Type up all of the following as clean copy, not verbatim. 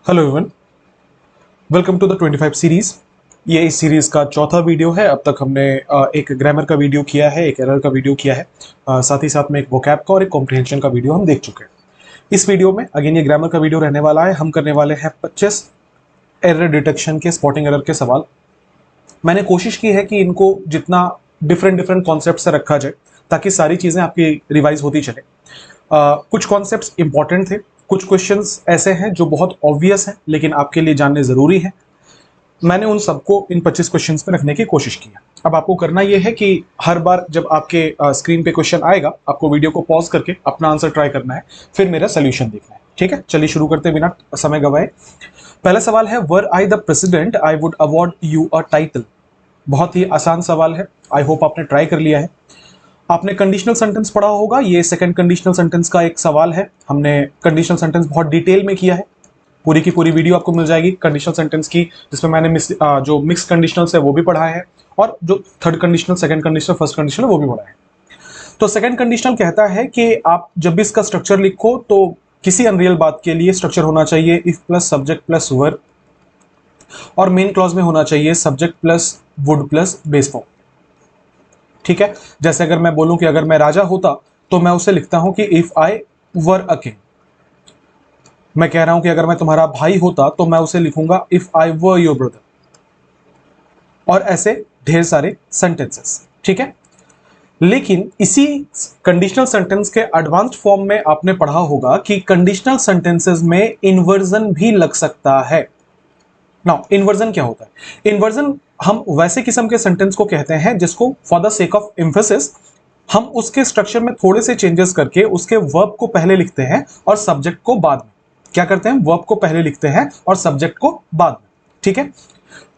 Hello everyone, welcome to the 25 series. ये इस series का चौथा वीडियो है। अब तक हमने एक ग्रामर का वीडियो किया है, एक एरर का वीडियो किया है, साथ ही साथ में एक वोकैब का और एक कॉम्प्रिहेंशन का वीडियो हम देख चुके हैं। इस वीडियो में अगेन ये ग्रामर का वीडियो रहने वाला है। हम करने वाले हैं 25 एरर डिटेक्शन के, स्पॉटिंग एरर के सवाल। मैंने कोशिश की है कि इनको जितना डिफरेंट डिफरेंट कॉन्सेप्ट से रखा जाए ताकि सारी चीज़ें आपकी रिवाइज होती चले। कुछ कॉन्सेप्ट्स इंपॉर्टेंट थे, कुछ क्वेश्चंस ऐसे हैं जो बहुत ऑब्वियस हैं लेकिन आपके लिए जानने ज़रूरी है। मैंने उन सबको इन 25 क्वेश्चंस में रखने की कोशिश की है। अब आपको करना यह है कि हर बार जब आपके स्क्रीन पे क्वेश्चन आएगा, आपको वीडियो को पॉज करके अपना आंसर ट्राई करना है, फिर मेरा सोल्यूशन देखना है। ठीक है, चलिए शुरू करते बिना समय गवाए। पहला सवाल है, were I the president I would award you a title. बहुत ही आसान सवाल है, आई होप आपने ट्राई कर लिया है। आपने कंडीशनल सेंटेंस पढ़ा होगा, ये सेकंड कंडीशनल सेंटेंस का एक सवाल है। हमने कंडीशनल सेंटेंस बहुत डिटेल में किया है, पूरी की पूरी वीडियो आपको मिल जाएगी कंडीशनल सेंटेंस की, जिसमें मैंने जो मिक्स कंडीशनल्स है वो भी पढ़ा है और जो third conditional, second conditional, first conditional वो भी पढ़ा है। तो सेकंड कंडीशनल कहता है कि आप जब भी इसका स्ट्रक्चर लिखो तो किसी अनरियल बात के लिए स्ट्रक्चर होना चाहिए if plus subject plus verb, और मेन क्लॉज में होना चाहिए subject plus would plus base form. ठीक है, जैसे अगर मैं बोलूं कि अगर मैं राजा होता तो मैं उसे लिखता हूं कि if I were a king. मैं कह रहा हूं कि अगर मैं तुम्हारा भाई होता तो मैं उसे लिखूंगा if I were your brother, और ऐसे ढेर सारे सेंटेंसेस। ठीक है, लेकिन इसी कंडीशनल सेंटेंस के एडवांस्ड फॉर्म में आपने पढ़ा होगा कि कंडीशनल सेंटेंसेस में इन्वर्जन भी लग सकता है। नाउ इन्वर्जन क्या होता है? इन्वर्जन हम वैसे किस्म के सेंटेंस को कहते हैं जिसको for the sake of emphasis हम उसके स्ट्रक्चर में थोड़े से चेंजेस करके उसके वर्ब को पहले लिखते हैं और सब्जेक्ट को बाद में। क्या करते हैं? वर्ब को पहले लिखते हैं और सब्जेक्ट को बाद में। ठीक है,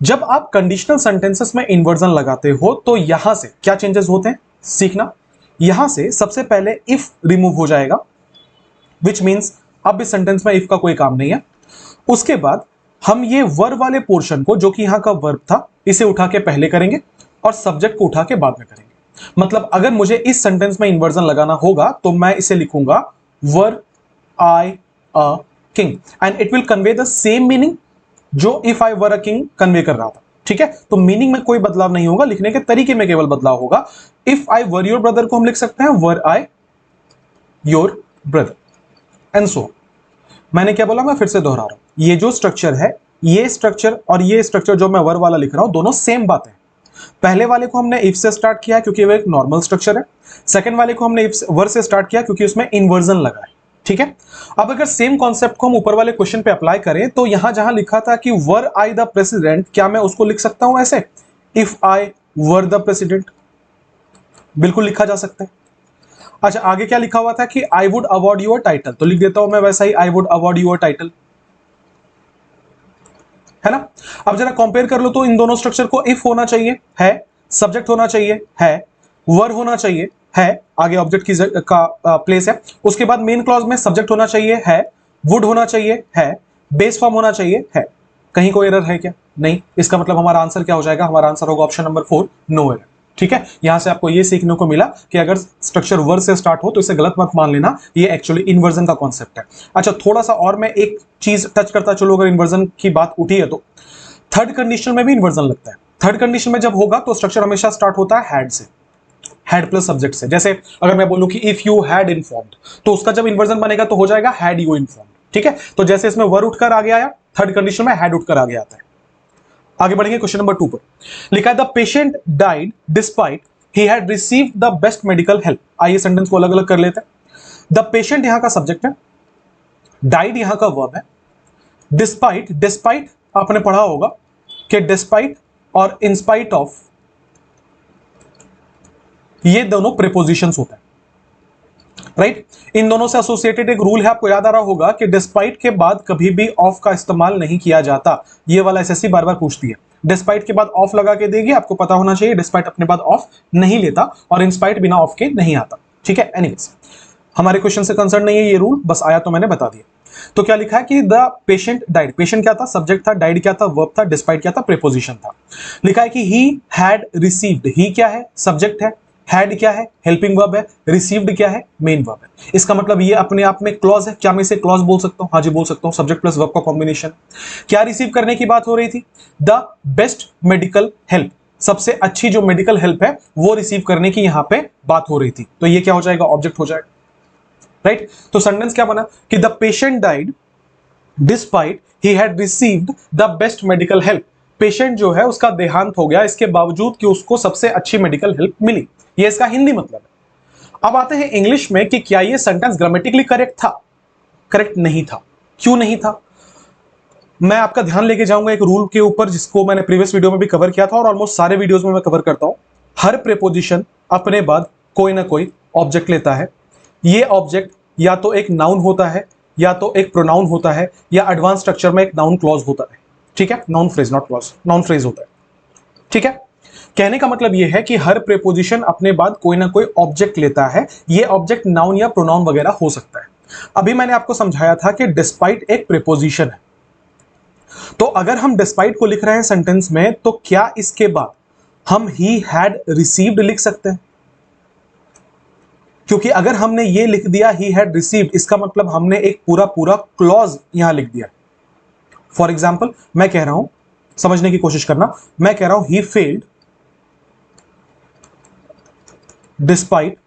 जब आप कंडीशनल सेंटेंसेस में इन्वर्जन लगाते हो तो यहां से क्या चेंजेस होते हैं सीखना। यहां से सबसे पहले इफ रिमूव हो जाएगा, विच मीन्स अब इस सेंटेंस में इफ का कोई काम नहीं है। उसके बाद हम ये वर्ब वाले पोर्शन को, जो कि यहां का वर्ब था, इसे उठा के पहले करेंगे और सब्जेक्ट को उठा के बाद में करेंगे। मतलब अगर मुझे इस सेंटेंस में इन्वर्जन लगाना होगा तो मैं इसे लिखूंगा were I a king and it will convey the same meaning जो if I were a king convey कर रहा था। ठीक है, तो मीनिंग में कोई बदलाव नहीं होगा, लिखने के तरीके में केवल बदलाव होगा। If I were your brother को हम लिख सकते हैं were I your brother and so. मैंने क्या बोला, मैं फिर से दोहरा रहा हूं, ये जो स्ट्रक्चर है, ये स्ट्रक्चर और ये स्ट्रक्चर जो मैं वर वाला लिख रहा हूं, दोनों सेम बात है। पहले वाले को हमने इफ से स्टार्ट किया क्योंकि वो एक नॉर्मल स्ट्रक्चर है। सेकंड वाले को हमने इफ वर से स्टार्ट किया क्योंकि उसमें इन्वर्जन लगा है। ठीक है, अब अगर सेम कॉन्सेप्ट को हम ऊपर वाले क्वेश्चन पे अप्लाई करें तो यहां जहां लिखा था कि वर आई द प्रेसिडेंट, क्या मैं उसको लिख सकता हूं ऐसे, if I were the president? बिल्कुल लिखा जा सकता है। अच्छा, आगे क्या लिखा हुआ था कि I would award your title, तो लिख देता हूं मैं वैसा ही, I would award your title, है ना। अब जरा कंपेयर कर लो तो इन दोनों स्ट्रक्चर को इफ होना चाहिए है, सब्जेक्ट होना चाहिए है, वर होना चाहिए है, आगे ऑब्जेक्ट की का प्लेस है, उसके बाद मेन क्लॉज में सब्जेक्ट होना चाहिए है, वुड होना चाहिए है, बेस फॉर्म होना चाहिए है। कहीं कोई एरर है क्या? नहीं। इसका मतलब हमारा आंसर क्या हो जाएगा? हमारा आंसर होगा ऑप्शन नंबर 4, नो एरर। ठीक है, यहां से आपको यह सीखने को मिला कि अगर स्ट्रक्चर वर से स्टार्ट हो तो इसे गलत मत मान लेना, ये एक्चुअली इन्वर्जन का कॉन्सेप्ट है। अच्छा, थोड़ा सा और मैं एक चीज टच करता चलो, अगर इन्वर्जन की बात उठी है तो थर्ड कंडीशन में भी इन्वर्जन लगता है। थर्ड कंडीशन में जब होगा तो स्ट्रक्चर हमेशा स्टार्ट होता है हैड से, हैड प्लस सब्जेक्ट से। जैसे अगर मैं बोलूं कि इफ यू हैड इन्फॉर्म्ड, तो उसका जब इन्वर्जन बनेगा तो हो जाएगा हैड यू इन्फॉर्म्ड। ठीक है, तो जैसे इसमें वर उठकर आगे आया, थर्ड कंडीशन में हैड उठकर आगे आता है। आगे बढ़ेंगे क्वेश्चन नंबर 2 पर। लिखा है the patient died despite he had received the best medical help. आइए सेंटेंस को अलग अलग कर लेते हैं। द पेशेंट यहां का सब्जेक्ट है, डाइड यहां का वर्ब है, डिस्पाइट, डिस्पाइट आपने पढ़ा होगा कि डिस्पाइट और इंस्पाइट ऑफ, ये दोनों प्रीपोजिशंस होते हैं, राइट। इन दोनों से एसोसिएटेड एक रूल है, आपको याद आ रहा होगा कि डिस्पाइट के बाद कभी भी ऑफ का इस्तेमाल नहीं किया जाता। ये वाला एसएससी बार बार पूछती है, डिस्पाइट के बाद ऑफ लगा के देगी, आपको पता होना चाहिए डिस्पाइट अपने बाद ऑफ नहीं लेता और इंस्पाइट बिना ऑफ के नहीं आता। ठीक है, एनीवेज हमारे क्वेश्चन से कंसर्न नहीं है ये रूल, बस आया तो मैंने बता दिया। तो क्या लिखा है कि द पेशेंट डाइड, पेशेंट क्या था? सब्जेक्ट था, डाइड क्या था? वर्ब था, डिस्पाइट क्या था? प्रीपोजिशन था। लिखा है कि ही हैड रिसीव्ड, ही क्या है? सब्जेक्ट है, हैड क्या है? हेल्पिंग वर्ब है। रिसीव्ड क्या है? मेन वर्ब है। इसका मतलब ये अपने आप में क्लॉज है। क्या मैं इसे क्लॉज बोल सकता हूं? हाँ जी बोल सकता हूं। सब्जेक्ट प्लस वर्ब का कॉम्बिनेशन। क्या रिसीव करने की बात हो रही थी? द बेस्ट मेडिकल हेल्प, सबसे अच्छी जो मेडिकल हेल्प है वो रिसीव करने की यहां पे बात हो रही थी। तो ये क्या हो जाएगा? ऑब्जेक्ट हो जाएगा, राइट। तो सेंटेंस क्या बना कि the patient died despite he had received the best medical help. Patient जो है उसका देहांत हो गया इसके बावजूद कि उसको सबसे अच्छी मेडिकल हेल्प मिली। ये इसका हिंदी मतलब है। अब आते हैं इंग्लिश में कि क्या ये सेंटेंस ग्रामेटिकली करेक्ट था? करेक्ट नहीं था। क्यों नहीं था? मैं आपका ध्यान लेके जाऊंगा एक रूल के ऊपर जिसको मैंने प्रीवियस वीडियो में भी कवर किया था और ऑलमोस्ट सारे वीडियोस में मैं कवर करता हूं। हर प्रीपोजिशन अपने बाद कोई ना कोई ऑब्जेक्ट लेता है। ये ऑब्जेक्ट या तो एक नाउन होता है, या तो एक प्रोनाउन होता है, या एडवांस स्ट्रक्चर में एक नाउन क्लॉज होता है। ठीक है, noun phrase not clause, noun phrase होता है। ठीक है, कहने का मतलब यह है कि हर प्रीपोजिशन अपने बाद कोई ना कोई ऑब्जेक्ट लेता है। ये ऑब्जेक्ट नाउन या प्रोनाउन वगैरह हो सकता है। अभी मैंने आपको समझाया था कि डिस्पाइट एक प्रीपोजिशन है। तो अगर हम डिस्पाइट को लिख रहे हैं सेंटेंस में तो क्या इसके बाद हम ही हैड रिसीव्ड लिख सकते हैं? क्योंकि अगर हमने ये लिख दिया ही हैड रिसीव्ड, इसका मतलब हमने एक पूरा पूरा क्लॉज यहां लिख दिया। फॉर एग्जाम्पल मैं कह रहा हूं, समझने की कोशिश करना, मैं कह रहा हूं he failed despite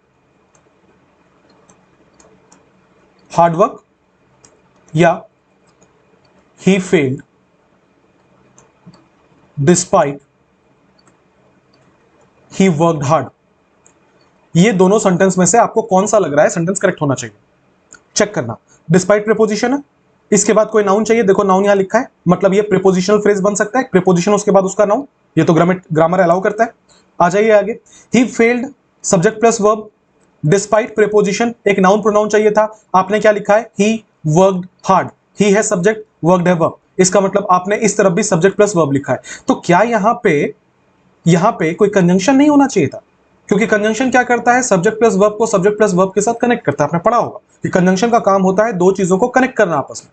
hard work, या he failed despite he worked hard. ये दोनों सेंटेंस में से आपको कौन सा लग रहा है सेंटेंस करेक्ट होना चाहिए? चेक करना। डिस्पाइट प्रीपोजिशन है, इसके बाद कोई नाउन चाहिए। देखो नाउन यहां लिखा है, मतलब ये प्रीपोजिशनल फ्रेज बन सकता है। प्रीपोजिशन उसके बाद उसका नाउन, ये तो ग्रामर अलाउ करता है। आ जाइए आगे। He failed subject plus verb, despite preposition, एक नाउन प्रोनाउन चाहिए था। आपने क्या लिखा है? ही वर्कड हार्ड। ही है सब्जेक्ट, वर्कड है वर्ब। इसका मतलब आपने इस तरफ भी सब्जेक्ट प्लस वर्ब लिखा है। तो क्या यहां पे कोई कंजंक्शन नहीं होना चाहिए था? क्योंकि कंजंक्शन क्या करता है? सब्जेक्ट प्लस वर्ब को सब्जेक्ट प्लस वर्ब के साथ कनेक्ट करता है। आपने पढ़ा होगा कि कंजंक्शन का काम होता है दो चीजों को कनेक्ट करना आपस में।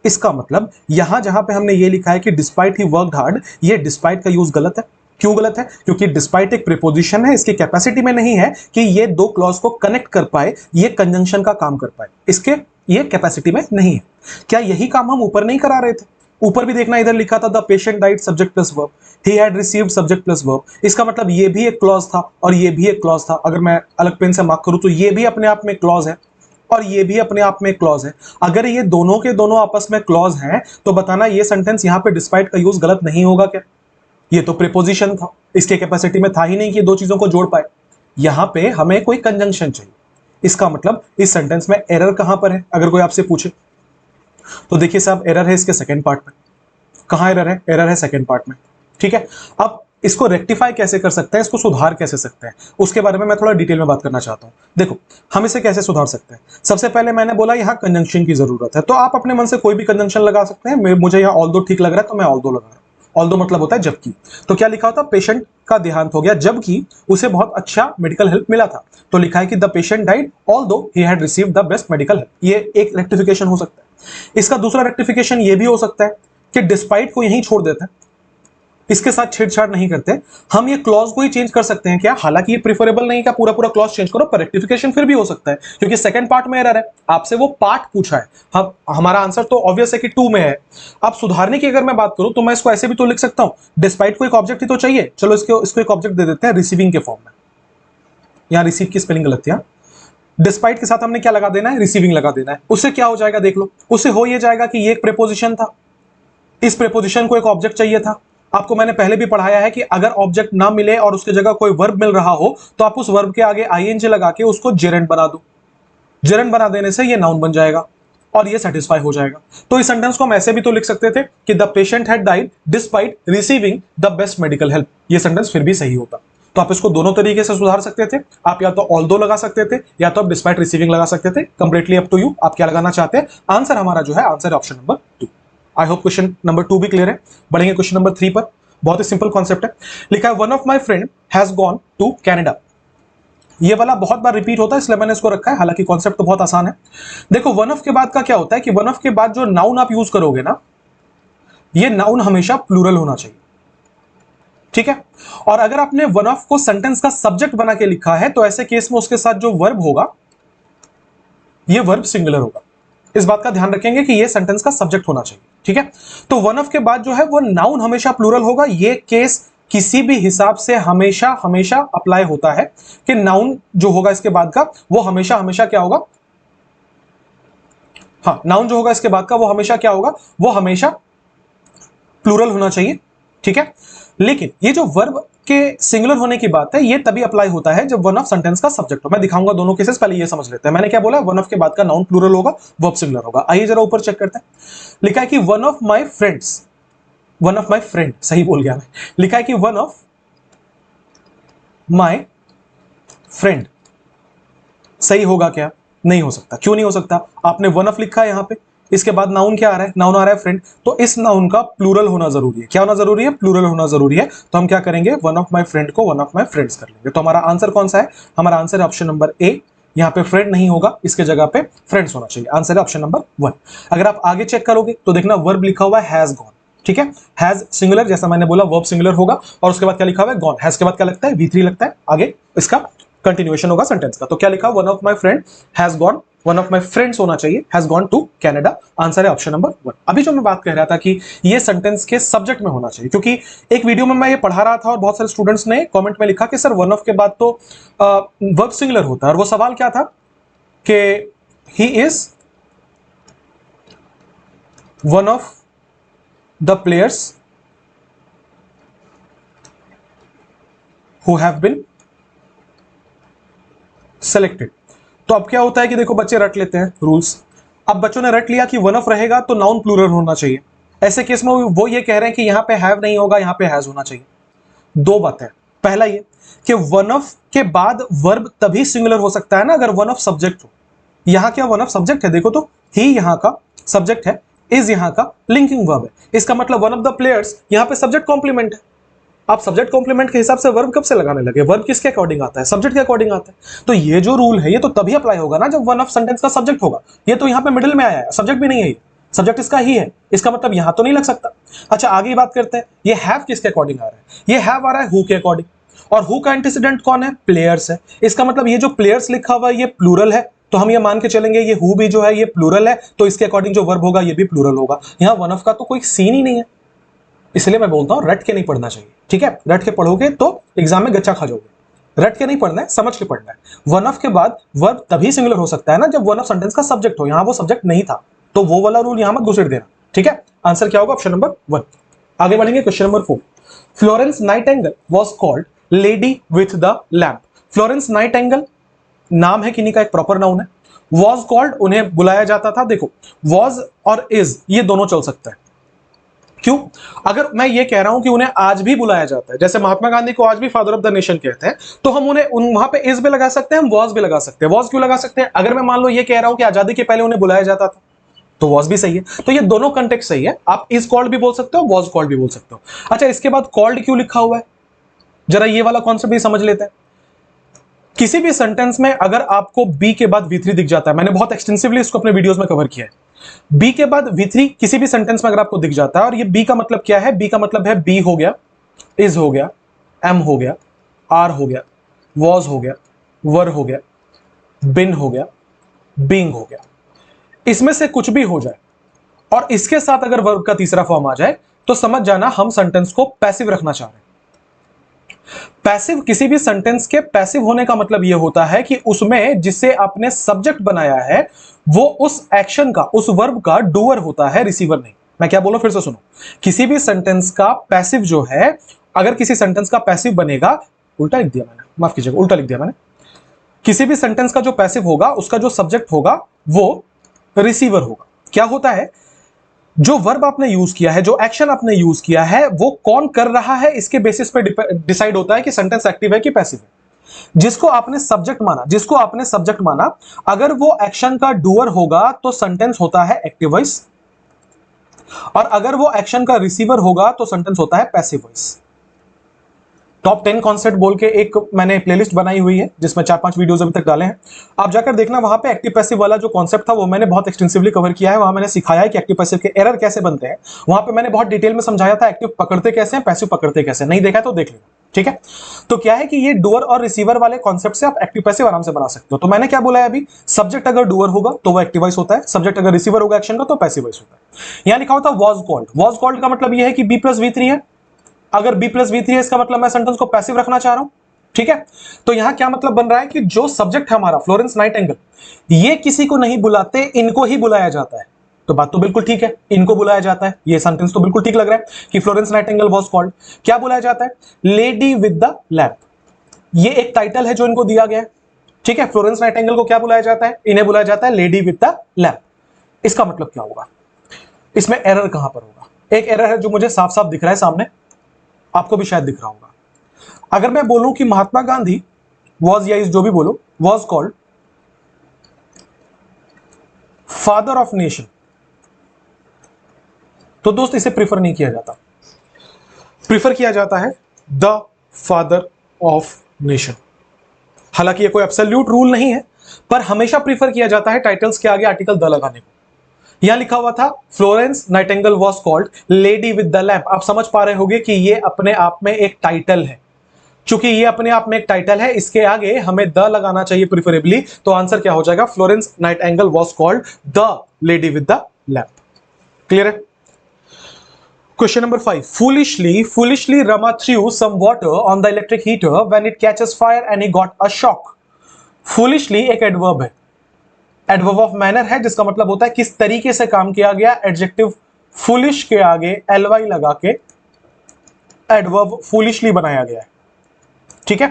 इसका मतलब यहां जहां पे हमने ये लिखा है कि डिस्पाइट ही वर्कड हार्ड, ये डिस्पाइट का यूज गलत है। क्यों गलत है? क्योंकि डिस्पाइट एक प्रीपोजिशन है, इसकी कैपेसिटी में नहीं है कि ये दो क्लॉज को कनेक्ट कर पाए, ये कंजंक्शन का काम कर पाए, इसके ये कैपेसिटी में नहीं है। क्या यही काम हम ऊपर नहीं करा रहे थे? ऊपर भी देखना, इधर लिखा था the patient died subject plus verb, he had received subject plus verb. इसका मतलब ये भी एक क्लॉज था और ये भी एक क्लॉज था। अगर मैं अलग पेन से मार्क करूं तो ये भी अपने आप में क्लॉज है और ये भी अपने आप में क्लॉज है। अगर ये दोनों के दोनों आपस में क्लॉज हैं तो बताना ये सेंटेंस यहां पे डिस्पाइट का यूज गलत नहीं होगा क्या? ये तो प्रीपोजिशन था, इसके कैपेसिटी में था ही नहीं कि दो चीजों को जोड़ पाए। यहां पे हमें कोई कंजंक्शन चाहिए। इसका मतलब इस सेंटेंस में एरर कहां पर है? अगर कोई आपसे पूछे तो देखिए साहब, एरर है इसके सेकंड पार्ट में। कहां एरर है? एरर है सेकंड पार्ट में। ठीक है, अब इसको रेक्टिफाई कैसे कर सकते हैं, इसको सुधार कैसे सकते हैं, उसके बारे में मैं थोड़ा डिटेल में बात करना चाहता हूं। देखो हम इसे कैसे सुधार सकते हैं। सबसे पहले मैंने बोला यहां कंजंक्शन की जरूरत है, तो आप अपने मन से कोई भी कंजंक्शन लगा सकते हैं। मुझे यहां ऑल्दो ठीक लग रहा है तो मैं ऑल्दो लगा रहा हूं। ऑल्दो मतलब होता है जबकि। तो क्या लिखा होता? पेशेंट का देहांत हो गया जबकि उसे बहुत अच्छा मेडिकल हेल्प मिला था। तो लिखा है कि the patient died although he had received the best medical help. ये एक रेक्टिफिकेशन हो सकता है। इसका दूसरा रेक्टिफिकेशन ये भी हो सकता है कि डिस्पाइट को यहीं छोड़ देते हैं, इसके साथ छेड़छाड़ नहीं करते। हम ये क्लॉज को ही चेंज कर सकते हैं क्या? हालांकि ये प्रीफरेबल नहीं का पूरा पूरा क्लॉज चेंज करो, पर रेक्टिफिकेशन फिर भी हो सकता है क्योंकि सेकंड पार्ट में एरर है। आपसे वो पार्ट पूछा है, हमारा आंसर तो ऑब्वियस है कि 2 में है। अब सुधारने की अगर मैं बात करूं तो मैं इसको ऐसे भी तो लिख सकता हूं, डिस्पाइट को एक ऑब्जेक्ट ही तो चाहिए। चलो इसको एक ऑब्जेक्ट दे देते हैं रिसीविंग के फॉर्म में। यहां रिसीव की स्पेलिंग गलत थी। डिस्पाइट के साथ हमने क्या लगा देना है? रिसीविंग लगा देना है। उससे क्या हो जाएगा देख लो, उससे हो ये जाएगा कि ये एक प्रीपोजिशन था, इस प्रीपोजिशन को एक ऑब्जेक्ट चाहिए था। आपको मैंने पहले भी पढ़ाया है कि अगर ऑब्जेक्ट ना मिले और उसकी जगह कोई वर्ब मिल रहा हो तो आप उस वर्ब के आगे आईएनजी लगा के उसको जेरेंट बना दो। जेरेंट बना देने से ये नाउन बन जाएगा और ये सेटिस्फाई हो जाएगा। तो इस सेंटेंस को हम ऐसे भी तो लिख सकते थे कि the patient had died despite receiving the best medical help. ये सेंटेंस फिर भी सही होता। तो आप इसको दोनों तरीके से सुधार सकते थे। आप या तो ऑल्दो लगा सकते थे या तो आप डिस्पाइट रिसीविंग लगा सकते थे। कंप्लीटली अप टू यू, आप क्या लगाना चाहते हैं। आंसर हमारा जो है, answer option number 2। I hope question number 2 भी क्लियर है। बढ़ेंगे क्वेश्चन नंबर 3 पर। बहुत ही सिंपल कॉन्सेप्ट है। लिखा है one of my friend has gone to Canada. ये वाला बहुत बार रिपीट होता है इसलिए मैंने इसको रखा है, हालांकि कॉन्सेप्ट तो बहुत आसान है। देखो वन ऑफ के बाद का क्या होता है कि वन ऑफ के बाद जो नाउन आप यूज करोगे ना, ये नाउन हमेशा प्लूरल होना चाहिए। ठीक है। और अगर आपने वन ऑफ को सेंटेंस का सब्जेक्ट बना के लिखा है तो ऐसे केस में उसके साथ जो वर्ब होगा ये वर्ब सिंगुलर होगा। इस बात का ध्यान रखेंगे कि ये सेंटेंस का सब्जेक्ट होना चाहिए, ठीक है। तो वन ऑफ के बाद जो है वो नाउन हमेशा प्लूरल होगा। ये केस किसी भी हिसाब से हमेशा हमेशा अप्लाई होता है कि नाउन जो होगा इसके बाद का वो हमेशा हमेशा क्या होगा, हाँ, नाउन जो होगा इसके बाद का वो हमेशा क्या होगा, वो हमेशा प्लूरल होना चाहिए, ठीक है। लेकिन ये जो वर्ब के सिंगुलर होने की बात है ये तभी अप्लाई होता है जब वन ऑफ सेंटेंस का सब्जेक्ट हो। मैं दिखाऊंगा दोनों केसेस, पहले ये समझ लेते हैं। मैंने क्या बोला, वन ऑफ के बाद का नाउन प्लूरल होगा, वर्ब सिंगुलर होगा। आइए जरा ऊपर चेक करते हैं। लिखा है कि one of my friends, one of my friend, सही बोल गया मैं। लिखा है कि वन ऑफ माई फ्रेंड, सही होगा क्या? नहीं हो सकता। क्यों नहीं हो सकता? आपने वन ऑफ लिखा है यहां पे, इसके बाद नाउन क्या आ रहा है, नाउन आ रहा है फ्रेंड, तो इस नाउन का प्लूरल होना जरूरी है। क्या होना जरूरी है? प्लूरल होना जरूरी है। तो हम क्या करेंगे, वन ऑफ माई फ्रेंड को वन ऑफ माई फ्रेंड्स कर लेंगे। तो हमारा आंसर कौन सा है? हमारा आंसर है ऑप्शन नंबर ए। यहां पे फ्रेंड नहीं होगा, इसके जगह पे फ्रेंड्स होना चाहिए। आंसर है ऑप्शन नंबर 1। अगर आप आगे चेक करोगे तो देखना वर्ब लिखा हुआ है हैज गॉन, ठीक है। हैज सिंगुलर, जैसा मैंने बोला वर्ब सिंगुलर होगा, और उसके बाद क्या लिखा हुआ है, गॉन। हैज के बाद क्या लगता है, V3 लगता है। आगे इसका कंटिन्यूएशन होगा सेंटेंस का। तो क्या लिखा, one of my friend has gone, one of my friends होना चाहिए, has gone to Canada. Answer है ऑप्शन नंबर 1। अभी जो मैं बात कह रहा था कि ये सेंटेंस के सब्जेक्ट में होना चाहिए, क्योंकि एक वीडियो में मैं ये पढ़ा रहा था और बहुत सारे स्टूडेंट्स ने कमेंट में लिखा कि सर वन ऑफ के बाद तो वर्ब सिंगुलर होता है, और वो सवाल क्या था कि he is one of the players who have been selected. तो अब क्या होता है कि देखो बच्चे रट लेते हैं रूल्स। अब बच्चों ने रट लिया कि वन ऑफ रहेगा तो नाउन प्लूरल होना चाहिए। ऐसे केस में वो ये कह रहे हैं कि यहां पे हैव नहीं होगा, यहां पे हैज होना चाहिए। दो बातें, पहला ये कि वन ऑफ के बाद वर्ब तभी सिंगुलर हो सकता है ना अगर वन ऑफ सब्जेक्ट हो। यहां क्या वन ऑफ सब्जेक्ट है, देखो तो ही यहां का सब्जेक्ट है, इज यहां का लिंकिंग वर्ब है। इसका मतलब वन ऑफ द प्लेयर्स यहां पे सब्जेक्ट कॉम्प्लीमेंट है। आप सब्जेक्ट कॉम्प्लीमेंट के हिसाब से वर्ब कब से लगाने लगे? वर्ब किसके अकॉर्डिंग आता है? सब्जेक्ट के अकॉर्डिंग आता है। तो ये जो रूल है ये तो तभी अप्लाई होगा ना जब वन ऑफ सेंटेंस का सब्जेक्ट होगा। ये तो यहां पे मिडिल में आया है, सब्जेक्ट भी नहीं है, ये सब्जेक्ट इसका ही है, इसका मतलब यहां तो नहीं लग सकता। अच्छा आगे बात करते हैं, ये हैव किसके अकॉर्डिंग आ रहा है? ये हैव आ रहा है हु के अकॉर्डिंग, और हु का एंटीसीडेंट कौन है? प्लेयर्स है। इसका मतलब ये जो प्लेयर्स लिखा हुआ है ये प्लूरल है, तो हम ये मान के चलेंगे ये हु भी जो है ये प्लूरल है, तो इसके अकॉर्डिंग जो वर्ब होगा ये भी प्लूरल होगा। यहां वन ऑफ का तो कोई सीन ही नहीं है, इसलिए मैं बोलता हूं रट के नहीं पढ़ना चाहिए, ठीक है। रट के पढ़ोगे तो एग्जाम में गच्चा खा जाओगे। रट के नहीं पढ़ना है, समझ के पढ़ना है। वन ऑफ के बाद वर्ब तभी सिंगुलर हो सकता है ना जब वन ऑफ सेंटेंस का सब्जेक्ट हो। यहां वो सब्जेक्ट नहीं था, तो वो वाला रूल यहां मत घुसेड़ देना, ठीक है। आंसर क्या होगा? Option number 1। आगे बढ़ेंगे, question number 4। Florence Nightingale was called lady with the lamp. Florence Nightingale नाम है किन्हीं का, एक प्रॉपर नाउन है। वॉज कॉल्ड, उन्हें बुलाया जाता था। देखो वॉज और इज ये दोनों चल सकता है। क्यों? अगर मैं ये कह रहा हूं कि उन्हें आज भी बुलाया जाता है, जैसे महात्मा गांधी को आज भी फादर ऑफ द नेशन कहते हैं, तो हम उन्हें वहां पे इज भी लगा सकते हैं, हम वॉज भी लगा सकते हैं। वॉज क्यों लगा सकते हैं? अगर मैं मान लो ये कह रहा हूं कि आजादी के पहले उन्हें बुलाया जाता था, तो वॉज भी सही है। तो ये दोनों कंटेक्स्ट सही है। आप इज कॉल्ड भी बोल सकते हो, वॉज कॉल्ड भी बोल सकते हो। अच्छा इसके बाद कॉल्ड क्यों लिखा हुआ है, जरा ये वाला कॉन्सेप्ट भी समझ लेते हैं। किसी भी सेंटेंस में अगर आपको बी के बाद V3 दिख जाता है, मैंने बहुत एक्सटेंसिवली इसको अपने वीडियोस में कवर किया है, बी के बाद V3 किसी भी सेंटेंस में अगर आपको दिख जाता है, और ये बी का मतलब क्या है? बी का मतलब है बी हो गया, इज हो गया, एम हो गया, आर हो गया, वॉज हो गया, वर हो गया, बिन हो गया, बीइंग हो गया। इसमें से कुछ भी हो जाए और इसके साथ अगर वर्ब का तीसरा फॉर्म आ जाए तो समझ जाना हम सेंटेंस को पैसिव रखना चाह रहे हैं। पैसिव, किसी भी सेंटेंस के पैसिव होने का मतलब यह होता है कि उसमें जिसे आपने सब्जेक्ट बनाया है वो उस एक्शन का, उस वर्ब का डूअर होता है, रिसीवर नहीं। मैं क्या बोलूं फिर से सुनो। किसी भी सेंटेंस का पैसिव जो है, अगर किसी सेंटेंस का पैसिव बनेगा, उल्टा लिख दिया मैंने, माफ कीजिएगा, उल्टा लिख दिया मैंने। किसी भी सेंटेंस का जो पैसिव होगा उसका जो सब्जेक्ट होगा वो रिसीवर होगा। क्या होता है, जो वर्ब आपने यूज किया है, जो एक्शन आपने यूज किया है, वो कौन कर रहा है इसके बेसिस पे डिसाइड होता है कि सेंटेंस एक्टिव है कि पैसिव है। जिसको आपने सब्जेक्ट माना, जिसको आपने सब्जेक्ट माना, अगर वो एक्शन का डूअर होगा तो सेंटेंस होता है एक्टिव वॉइस, और अगर वो एक्शन का रिसीवर होगा तो सेंटेंस होता है पैसिव वॉइस। टॉप 10 कॉन्सेप्ट बोल के एक मैंने प्लेलिस्ट बनाई हुई है जिसमें 4-5 वीडियोस अभी तक डाले हैं, आप जाकर देखना। वहां पे एक्टिव पैसिव वाला जो कॉन्सेप्ट था वो मैंने बहुत एक्सटेंसिवली कवर किया है। वहां मैंने सिखाया है कि एक्टिव पैसिव के एरर कैसे बनते हैं। वहां पे मैंने बहुत डिटेल में समझाया था एक्टिव पकड़ते कैसे हैं, पैसिव पकड़ते कैसे। नहीं देखा तो देख लेना, ठीक है। तो क्या है कि ये डुअर और रिसीवर वाले कॉन्सेप्ट से आप एक्टिव पैसिव आराम से बना सकते हो। तो मैंने क्या बोला है अभी, सब्जेक्ट अगर डुअर होगा तो वो एक्टिव वॉइस होता है, सब्जेक्ट अगर रिसीवर होगा एक्शन का तो पैसिव वॉइस होता है। यहां लिखा होता है वॉज कॉल्ड। वॉज कॉल्ड का मतलब ये है कि बी प्लस वी थ्री है। अगर बी प्लस वी थ्री है इसका मतलब मैं सेंटेंस को पैसिव रखना चाह रहा हूं, ठीक है। तो यहां क्या मतलब बन रहा है कि जो सब्जेक्ट है हमारा फ्लोरेंस नाइटिंगेल, ये किसी को नहीं बुलाते, इनको ही बुलाया जाता है। तो बात तो बिल्कुल ठीक है, इनको बुलाया जाता है, ये सेंटेंस तो बिल्कुल ठीक लग रहा है कि फ्लोरेंस नाइटिंगेल वाज कॉल्ड। क्या बुलाया जाता है, लेडी विद द लैम्प। ये एक टाइटल है जो इनको दिया गया है, ठीक है। फ्लोरेंस नाइटिंगेल को क्या बुलाया जाता है, इन्हें बुलाया जाता है लेडी विद द लैम्प। इसका मतलब क्या होगा, इसमें एरर कहां पर होगा। एक एरर है जो मुझे साफ साफ दिख रहा है सामने, आपको भी शायद दिख रहा होगा। अगर मैं बोलूं कि महात्मा गांधी वॉज, या इस जो भी बोलो, was called father of nation, तो दोस्त इसे प्रिफर नहीं किया जाता, प्रिफर किया जाता है द फादर ऑफ नेशन। हालांकि ये कोई एब्सोल्यूट रूल नहीं है, पर हमेशा प्रिफर किया जाता है टाइटल्स के आगे आर्टिकल द लगाने को। यहां लिखा हुआ था Florence Nightingale was called lady with the lamp. आप समझ पा रहे होंगे कि ये अपने आप में एक टाइटल है। चूंकि ये अपने आप में एक टाइटल है, इसके आगे हमें द लगाना चाहिए प्रिफरेबली। तो आंसर क्या हो जाएगा, Florence Nightingale was called the lady with the lamp. Clear है। Question number 5, foolishly Rama threw some water on the electric heater when it catches fire and he got a shock। foolishly एक adverb है, adverb of manner है, जिसका मतलब होता है किस तरीके से काम किया गया। एडजेक्टिव फुलिश के आगे ly लगा के एडवर्ब फुलिशली बनाया गया है, ठीक है।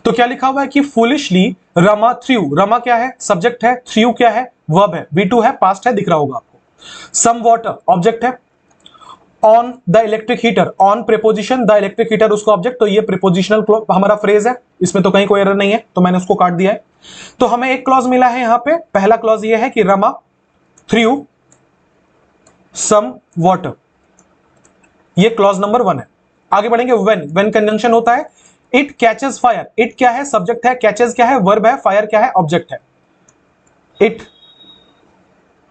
तो क्या लिखा हुआ है कि फुलिशली रमा थ्रू, रमा क्या है, सब्जेक्ट है, थ्रू क्या है, वर्ब है, V2 है, पास्ट है, दिख रहा होगा आपको। सम वाटर ऑब्जेक्ट है, on the electric heater, on preposition, the electric heater उसका ऑब्जेक्ट। तो ये प्रीपोजिशनल हमारा फ्रेज है, इसमें तो कहीं कोई एरर नहीं है, तो मैंने उसको काट दिया है। तो हमें एक क्लॉज मिला है यहां पे। पहला क्लॉज ये है कि रमा थ्रू सम वाटर, ये क्लॉज नंबर 1 है। आगे बढ़ेंगे, व्हेन कंजंक्शन होता है, इट कैचेस फायर। इट क्या है, सब्जेक्ट है, कैचेस क्या है, वर्ब है, फायर क्या है, ऑब्जेक्ट है। इट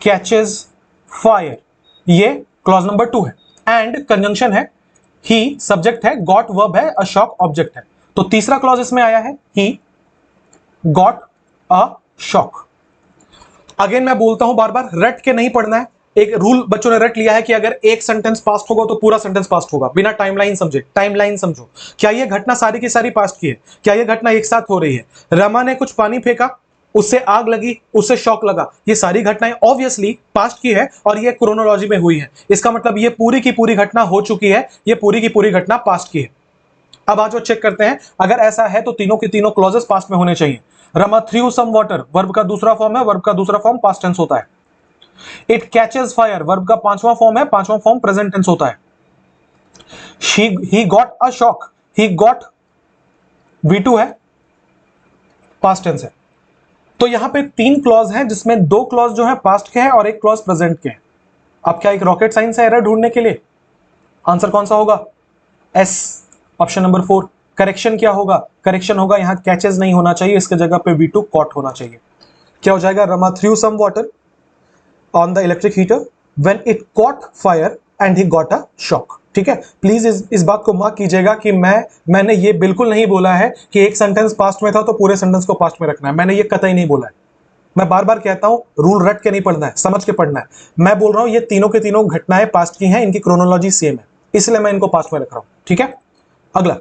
कैचेस फायर, ये क्लॉज नंबर 2 है। एंड कंजंक्शन है, ही सब्जेक्ट है, गॉट वर्ब है, अ शॉक ऑब्जेक्ट है। तो तीसरा क्लॉज इसमें आया है, ही गॉट अ शॉक। अगेन मैं बोलता हूं बार बार, रट के नहीं पढ़ना है। एक रूल बच्चों ने रट लिया है कि अगर एक सेंटेंस पास्ट होगा तो पूरा सेंटेंस पास्ट होगा, बिना टाइमलाइन समझे। टाइमलाइन समझो, क्या ये घटना सारी की सारी पास्ट की है, क्या ये घटना एक साथ हो रही है। रमा ने कुछ पानी फेंका, उससे आग लगी, उससे शॉक लगा, ये सारी घटनाएं ऑब्वियसली पास्ट की है और ये क्रोनोलॉजी में हुई है। इसका मतलब ये पूरी की पूरी घटना हो चुकी है, ये पूरी की पूरी घटना पास्ट की है। अब आज चेक करते हैं, अगर ऐसा है तो तीनों के तीनों क्लॉजेस पास्ट में होने चाहिए। Rama threw some water, verb का दूसरा फॉर्म है, वर्ब का दूसरा फॉर्म पास्ट टेंस होता है। इट कैचेस फायर, वर्ब का पांचवा फॉर्म है, पांचवा फॉर्म प्रेजेंट टेंस होता है। ही got a shock, he got V2 है, पास्ट टेंस है। तो यहां पे 3 क्लॉज हैं जिसमें 2 क्लॉज जो है पास्ट के हैं और एक क्लॉज प्रेजेंट के हैं। अब क्या एक रॉकेट साइंस है एरर ढूंढने के लिए? आंसर कौन सा होगा? S, option number 4। करेक्शन क्या होगा? करेक्शन होगा यहां कैचेस नहीं होना चाहिए, इसके जगह पे V2 कॉट होना चाहिए। क्या हो जाएगा? Rama threw some water on the electric heater when it caught fire and he got a shock. ठीक है, प्लीज इस बात को मार्क कीजिएगा कि मैंने ये बिल्कुल नहीं बोला है कि एक सेंटेंस पास्ट में था तो पूरे सेंटेंस को पास्ट में रखना है। मैंने ये कतई नहीं बोला है। मैं बार बार कहता हूं, रूल रट के नहीं पढ़ना है, समझ के पढ़ना है। मैं बोल रहा हूं ये तीनों के तीनों घटनाएं पास्ट की हैं, इनकी क्रोनोलॉजी सेम है, इसलिए मैं इनको पास्ट में रख रहा हूं। ठीक है, अगला,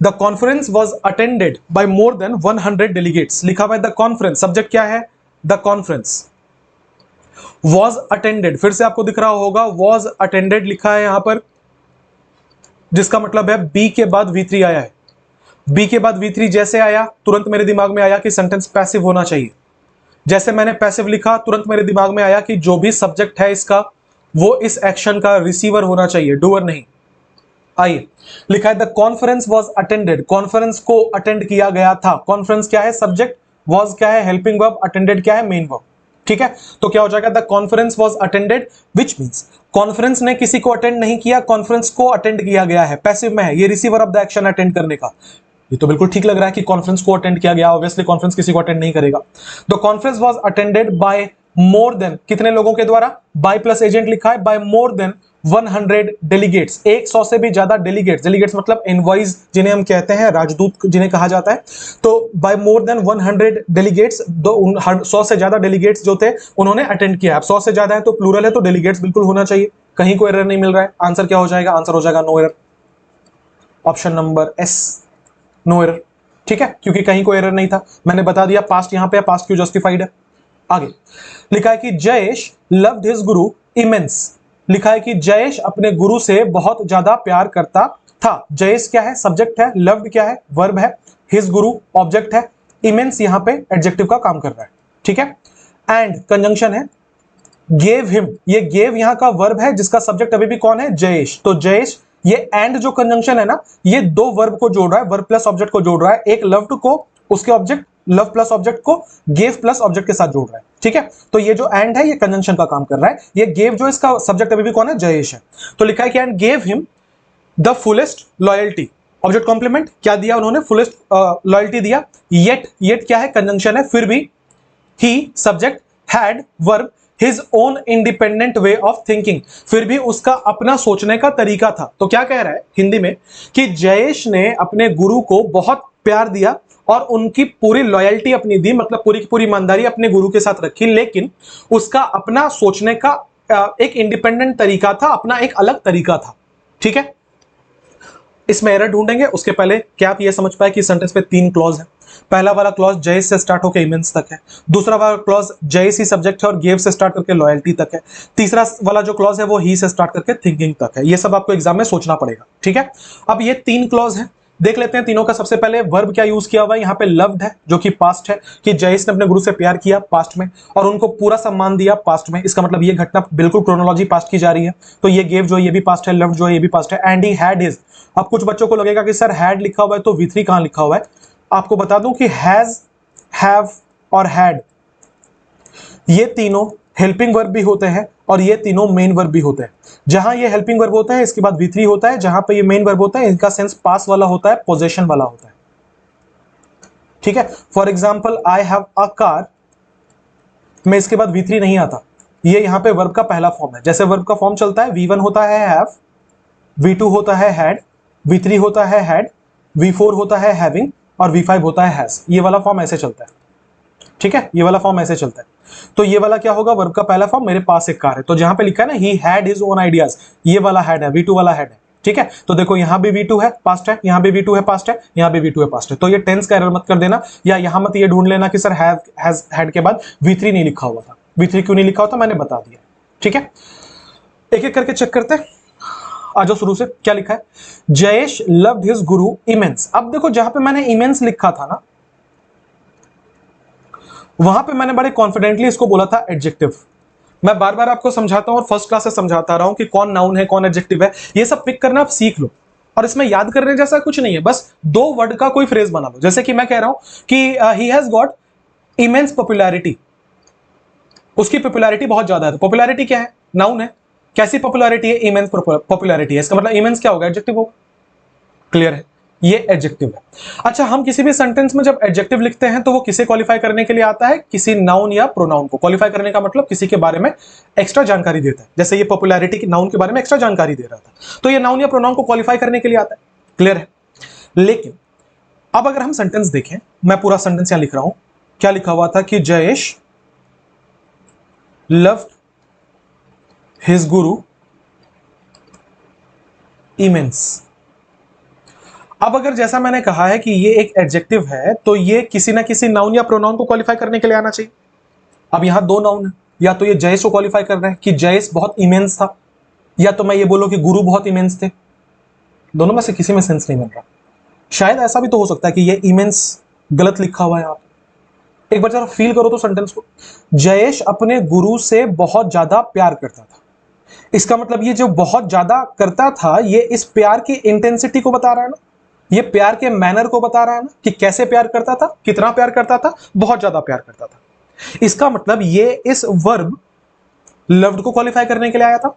the conference was attended by more than 100 delegates. लिखा हुआ है द कॉन्फ्रेंस, सब्जेक्ट क्या है? The conference. वॉज अटेंडेड, फिर से आपको दिख रहा होगा वॉज अटेंडेड लिखा है यहां पर, जिसका मतलब है बी के बाद V3 आया है। बी के बाद V3 जैसे आया तुरंत मेरे दिमाग में आया कि सेंटेंस पैसिव होना चाहिए। जैसे मैंने पैसिव लिखा तुरंत मेरे दिमाग में आया कि जो भी सब्जेक्ट है इसका वो इस एक्शन का रिसीवर होना चाहिए, डूअर नहीं। आइए, लिखा है the conference was attended, conference को अटेंड किया गया था। कॉन्फ्रेंस क्या है? सब्जेक्ट, वॉज क्या है? हेल्पिंग वर्ब, अटेंडेड क्या है? Main verb. ठीक है, तो क्या हो जाएगा, the conference was attended, which means conference ने किसी को अटेंड नहीं किया, कॉन्फ्रेंस को अटेंड किया गया है, पैसिव में है, ये receiver of the action attend करने का। ये तो बिल्कुल ठीक लग रहा है कि कॉन्फ्रेंस को अटेंड किया गया, ऑब्वियसली कॉन्फ्रेंस किसी को अटेंड नहीं करेगा। The conference was attended by more than, कितने लोगों के द्वारा, बाय प्लस एजेंट लिखा है, बाय मोर देन 100 डेलीगेट्स, 100 से भी ज्यादा डेलीगेट्स, डेलीगेट्स मतलब एनवॉइस जिन्हें हम कहते हैं, राजदूत जिन्हें कहा जाता है। तो बाय मोर देन 100 डेलीगेट्स, 100 से ज्यादा डेलीगेट्स जो थे उन्होंने अटेंड किया। अब 100 से ज्यादा है तो प्लूरल है, तो डेलीगेट्स बिल्कुल होना चाहिए, कहीं कोई एरर नहीं मिल रहा है। आंसर क्या हो जाएगा, आंसर हो जाएगा no error, option number S, no error. ठीक है, क्योंकि कहीं कोई एरर नहीं था, मैंने बता दिया पास्ट यहां पे, पास्ट क्यों जस्टिफाइड है। आगे लिखा है कि जयेश लव्ड हिज गुरु इमेंस, लिखा है कि जयेश अपने गुरु से बहुत ज्यादा प्यार करता था। जयेश क्या है, सब्जेक्ट है, लव्ड क्या है, वर्ब है, हिज गुरु ऑब्जेक्ट है, इमेंस यहां पे एडजेक्टिव का काम कर रहा है। ठीक है, एंड कंजंक्शन है, गेव हिम, ये गेव यहां का वर्ब है जिसका सब्जेक्ट अभी भी कौन है, जयेश। तो जयेश, ये एंड जो कंजंक्शन है ना, ये दो वर्ब को जोड़ रहा है, वर्ब प्लस ऑब्जेक्ट को जोड़ रहा है, एक लव्ड को उसके ऑब्जेक्ट, लव प्लस ऑब्जेक्ट को गेव प्लस ऑब्जेक्ट के साथ जोड़ रहा है। ठीक है, तो ये जो एंड है ये कंजंक्शन का काम कर रहा है, ये गेव जो इसका सब्जेक्ट अभी भी कौन है, जयेश है। तो लिखा है कि and gave him the fullest loyalty, object complement क्या दिया उन्होंने, फुलेस्ट लॉयल्टी दिया। येट, येट क्या है, कंजंक्शन है, फिर भी, he subject, had verb, his own independent way of thinking, फिर भी उसका अपना सोचने का तरीका था। तो क्या कह रहा है हिंदी में कि जयेश ने अपने गुरु को बहुत प्यार दिया और उनकी पूरी लॉयल्टी अपनी दी, मतलब पूरी की पूरी ईमानदारी अपने गुरु के साथ रखी, लेकिन उसका अपना सोचने का एक इंडिपेंडेंट तरीका था, अपना एक अलग तरीका था। ठीक है, इसमें एरर ढूंढेंगे उसके पहले क्या आप ये समझ पाए कि सेंटेंस पे 3 क्लॉज है। पहला वाला क्लॉज जयेश से स्टार्ट होकर इमेंस तक है, दूसरा वाला क्लॉज जयेश ही सब्जेक्ट है और गेव से स्टार्ट करके लॉयल्टी तक है, तीसरा वाला जो क्लॉज है वो ही से स्टार्ट करके थिंकिंग तक है। ये सब आपको एग्जाम में सोचना पड़ेगा। ठीक है, अब ये 3 क्लॉज है, देख लेते हैं तीनों का। सबसे पहले वर्ब क्या यूज किया हुआ है, यहाँ पे लव्ड है जो कि पास्ट है, कि जयेश ने अपने गुरु से प्यार किया पास्ट में और उनको पूरा सम्मान दिया पास्ट में, इसका मतलब ये घटना बिल्कुल क्रोनोलॉजी पास्ट की जा रही है। तो ये गेव जो है ये भी पास्ट है, लव्ड जो है ये भी पास्ट है, एंड ही हैड हिज। अब कुछ बच्चों को लगेगा कि सर हैड लिखा हुआ है तो V3 कहां लिखा हुआ है। आपको बता दूं कि हैज, हैव और हैड ये तीनों हेल्पिंग वर्ब भी होते हैं और ये तीनों मेन वर्ब भी होते हैं। जहां ये हेल्पिंग वर्ब होता है इसके बाद V3 होता है, जहां पे ये मेन वर्ब होता है इनका सेंस पास वाला होता है, पोजेशन वाला होता है। ठीक है, for example I have a car में इसके बाद V3 नहीं आता, ये यहां पे वर्ब का पहला फॉर्म है। जैसे वर्ब का फॉर्म चलता है, V1 होता है हैव, V2 होता है हैड, V3 होता है हैड, V4 होता है हैविंग और V5 होता है हैज। ये वाला फॉर्म ऐसे चलता है। ठीक है, ये वाला फॉर्म ऐसे चलता है। तो ये वाला क्या होगा, वर्ब का पहला फॉर्म, मेरे पास एक कार है, तो जहां पे लिखा है ना he had his own ideas, ये वाला हैड है, V2 वाला हैड है। ठीक है, तो देखो यहां भी V2 है पास्ट है, यहां भी V2 है पास्ट है, यहां भी V2 है पास्ट है। तो ये टेंस का एरर मत कर देना, या यहां मत ये ढूंढ लेना कि सर हैव, हैज, हैड के बाद V3 नहीं लिखा हुआ था। V3 क्यों नहीं लिखा होता मैंने बता दिया। ठीक है, एक एक करके चेक करते हैं। आ जाओ शुरू से, क्या लिखा है, जयेश लव्ड हिज गुरु इमेंस। अब देखो जहां पे मैंने इमेंस लिखा था ना, वहां पे मैंने बड़े कॉन्फिडेंटली इसको बोला था एडजेक्टिव। मैं बार बार आपको समझाता हूं और फर्स्ट क्लास से समझाता रहा हूं कि कौन नाउन है कौन एडजेक्टिव है, ये सब पिक करना आप सीख लो। और इसमें याद करने जैसा कुछ नहीं है, बस 2 वर्ड का कोई फ्रेज बना लो। जैसे कि मैं कह रहा हूं कि he has got immense popularity, उसकी पॉपुलैरिटी बहुत ज्यादा है। तो पॉपुलैरिटी क्या है, नाउन है। कैसी पॉपुलैरिटी है, इमेंस पॉपुलैरिटी है, इसका मतलब इमेंस क्या होगा, एडजेक्टिव होगा। क्लियर है, ये एडजेक्टिव है। अच्छा, हम किसी भी सेंटेंस में जब एडजेक्टिव लिखते हैं तो वो किसे क्वालिफाई करने के लिए आता है, किसी नाउन या प्रोनाउन को। क्वालिफाई करने का मतलब किसी के बारे में एक्स्ट्रा जानकारी देता है। जैसे ये पॉपुलैरिटी की नाउन के बारे में एक्स्ट्रा जानकारी दे रहा था, तो ये नाउन या प्रोनाउन को क्वालिफाई करने के लिए आता है। क्लियर है, लेकिन अब अगर हम सेंटेंस देखें, मैं पूरा सेंटेंस यहां लिख रहा हूं, क्या लिखा हुआ था कि जयेश लव्ड हिज गुरु इमेंस। अब अगर जैसा मैंने कहा है कि ये एक एडजेक्टिव है, तो ये किसी ना किसी नाउन या प्रोनाउन को क्वालिफाई करने के लिए आना चाहिए। अब यहां 2 नाउन है, या तो ये जयेश को क्वालिफाई कर रहे हैं कि जयेश बहुत इमेंस था, या तो मैं ये बोलूं कि गुरु बहुत इमेंस थे। दोनों में से किसी में सेंस नहीं बन रहा। शायद ऐसा भी तो हो सकता है कि ये इमेंस गलत लिखा हुआ है यहां पे। एक बार जरा फील करो तो सेंटेंस को, जयेश अपने गुरु से बहुत ज्यादा प्यार करता था। इसका मतलब ये जो बहुत ज्यादा करता था, ये इस प्यार की इंटेंसिटी को बता रहा है ना, ये प्यार के मैनर को बता रहा है ना, कि कैसे प्यार करता था, कितना प्यार करता था, बहुत ज्यादा प्यार करता था। इसका मतलब ये इस वर्ब लव्ड को क्वालिफाई करने के लिए आया था।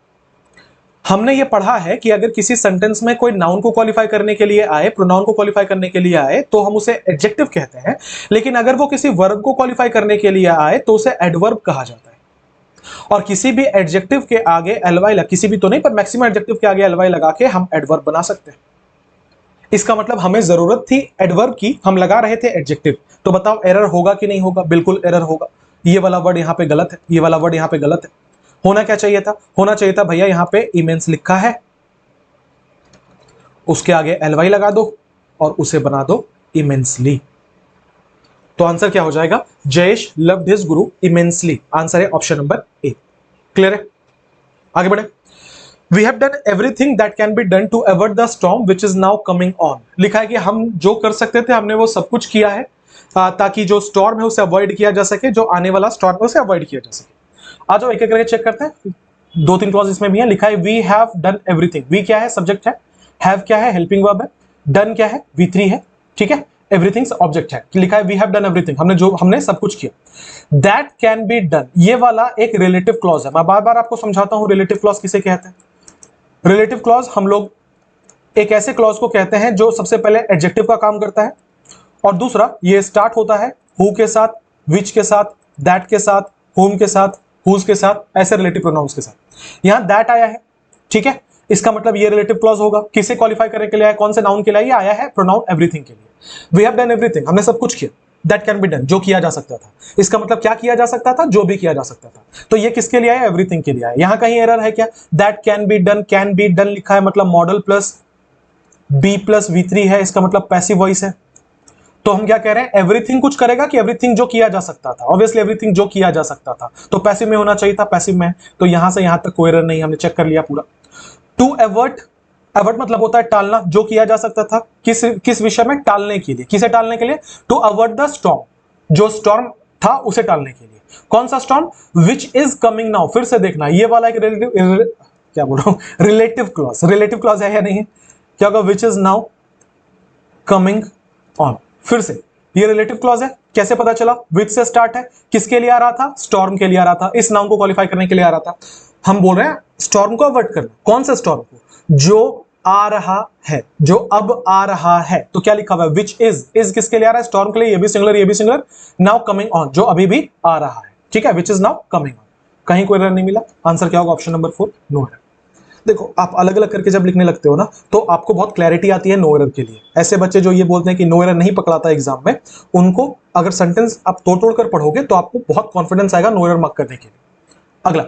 हमने ये पढ़ा है कि अगर किसी सेंटेंस में कोई नाउन को क्वालिफाई करने के लिए आए, प्रोनाउन को क्वालिफाई करने के लिए आए, तो हम उसे एडजेक्टिव कहते हैं। लेकिन अगर वो किसी वर्ब को क्वालिफाई करने के लिए आए तो उसे एडवर्ब कहा जाता है। और किसी भी एडजेक्टिव के आगे एलवाई लगा, किसी भी तो नहीं पर मैक्सिमम एडजेक्टिव के आगे एलवाई लगा के हम एडवर्ब बना सकते हैं। इसका मतलब हमें जरूरत थी एडवर्ब की, हम लगा रहे थे एडजेक्टिव। तो बताओ एरर होगा कि नहीं होगा? बिल्कुल एरर होगा। ये वाला वर्ड यहां पे गलत है, ये वाला वर्ड यहां पे गलत है। होना क्या चाहिए था? होना चाहिए था भैया यहां पे इमेंस लिखा है, उसके आगे एलवाई लगा दो और उसे बना दो इमेंसली। तो आंसर क्या हो जाएगा? जयेश लव्ड हिज गुरु इमेंसली। आंसर है ऑप्शन नंबर ए। क्लियर है? आगे बढ़े। We have done everything that can be done to avert the storm which is now coming on। लिखा है कि हम जो कर सकते थे हमने वो सब कुछ किया है ताकि जो स्टॉर्म है उसे अवॉइड किया जा सके, जो आने वाला स्टॉर्म है उसे अवॉइड किया जा सके। आ जाओ एक एक करके चेक करते हैं। दो तीन क्लॉज इसमें भी है। लिखा है we have done everything. We क्या है? सब्जेक्ट है। हैव क्या है? हेल्पिंग वर्ब है। डन क्या है? V3 है। ठीक है। एवरीथिंग ऑब्जेक्ट है। लिखा है वी हैव डन एवरीथिंग, हमने सब कुछ किया। दैट कैन बी डन, ये वाला एक रिलेटिव क्लॉज है। मैं बार बार आपको समझाता हूं रिलेटिव क्लॉज किसे कहते हैं। रिलेटिव क्लॉज हम लोग एक ऐसे क्लॉज को कहते हैं जो सबसे पहले एडजेक्टिव का काम करता है और दूसरा ये स्टार्ट होता है हु के साथ, विच के साथ, दैट के साथ, हुम के साथ, हुज के साथ, ऐसे रिलेटिव प्रोनाउंस के साथ। यहां दैट आया है, ठीक है, इसका मतलब ये रिलेटिव क्लॉज होगा। किसे क्वालिफाई करने के लिए आया? कौन से नाउन के लिए? ये आया है प्रोनाउन एवरीथिंग के लिए। वी हैव डन एवरीथिंग, हमने सब कुछ किया। दैट कैन बी डन, जो किया जा सकता था। इसका मतलब क्या किया जा सकता था? जो भी किया जा सकता था। तो ये किसके लिए आया? एवरीथिंग के लिए आया। यहां कहीं एरर है क्या? दैट कैन बी डन लिखा है, मतलब model plus B plus V3 है, इसका मतलब पैसिव वॉइस है। तो हम क्या कह रहे हैं? एवरीथिंग कुछ करेगा कि एवरीथिंग जो किया जा सकता था? ऑब्वियसली एवरीथिंग जो किया जा सकता था, तो पैसिव में होना चाहिए था, पैसिव में। तो यहां से यहां तक कोई एरर नहीं, हमने चेक कर लिया पूरा। टू एवर्ट, एवर्ट मतलब होता है टालना, जो किया जा सकता था किस विषय में? टालने के लिए। किसे टालने के लिए? टू अवर्ट द स्टॉर्म, जो स्टॉर्म था उसे टालने के लिए। कौन सा storm? Which is coming now. फिर से देखना, ये वाला एक क्या बोल रहा हूं, रिलेटिव क्लॉज। रिलेटिव क्लॉज है या नहीं है? क्या होगा? विच इज नाउ कमिंग ऑन। फिर से ये रिलेटिव क्लॉज है। कैसे पता चला? विच से स्टार्ट है, किसके लिए आ रहा था? स्टॉर्म के लिए आ रहा था, इस नाउन को क्वालिफाई करने के लिए आ रहा था। हम बोल रहे हैं स्टॉर्म को अवर्ट करना। कौन से स्टॉर्म को? जो आ रहा है, जो अब आ रहा है। तो क्या लिखा हुआ है? विच इज किसके लिए आ रहा है? स्टॉर्म के लिए। ये भी सिंगुलर, ये भी सिंगुलर। नाउ कमिंग ऑन, जो अभी भी आ रहा है। ठीक है, which is now coming on. कहीं कोई एरर नहीं मिला। आंसर क्या होगा? Option number 4, no error. देखो आप अलग अलग करके जब लिखने लगते हो ना, तो आपको बहुत क्लैरिटी आती है नो एरर के लिए। ऐसे बच्चे जो ये बोलते हैं कि नो एरर नहीं पकड़ाता एग्जाम में, उनको अगर सेंटेंस आप तोड़ कर पढ़ोगे तो आपको बहुत कॉन्फिडेंस आएगा नो एरर मार्क करने के लिए। अगला,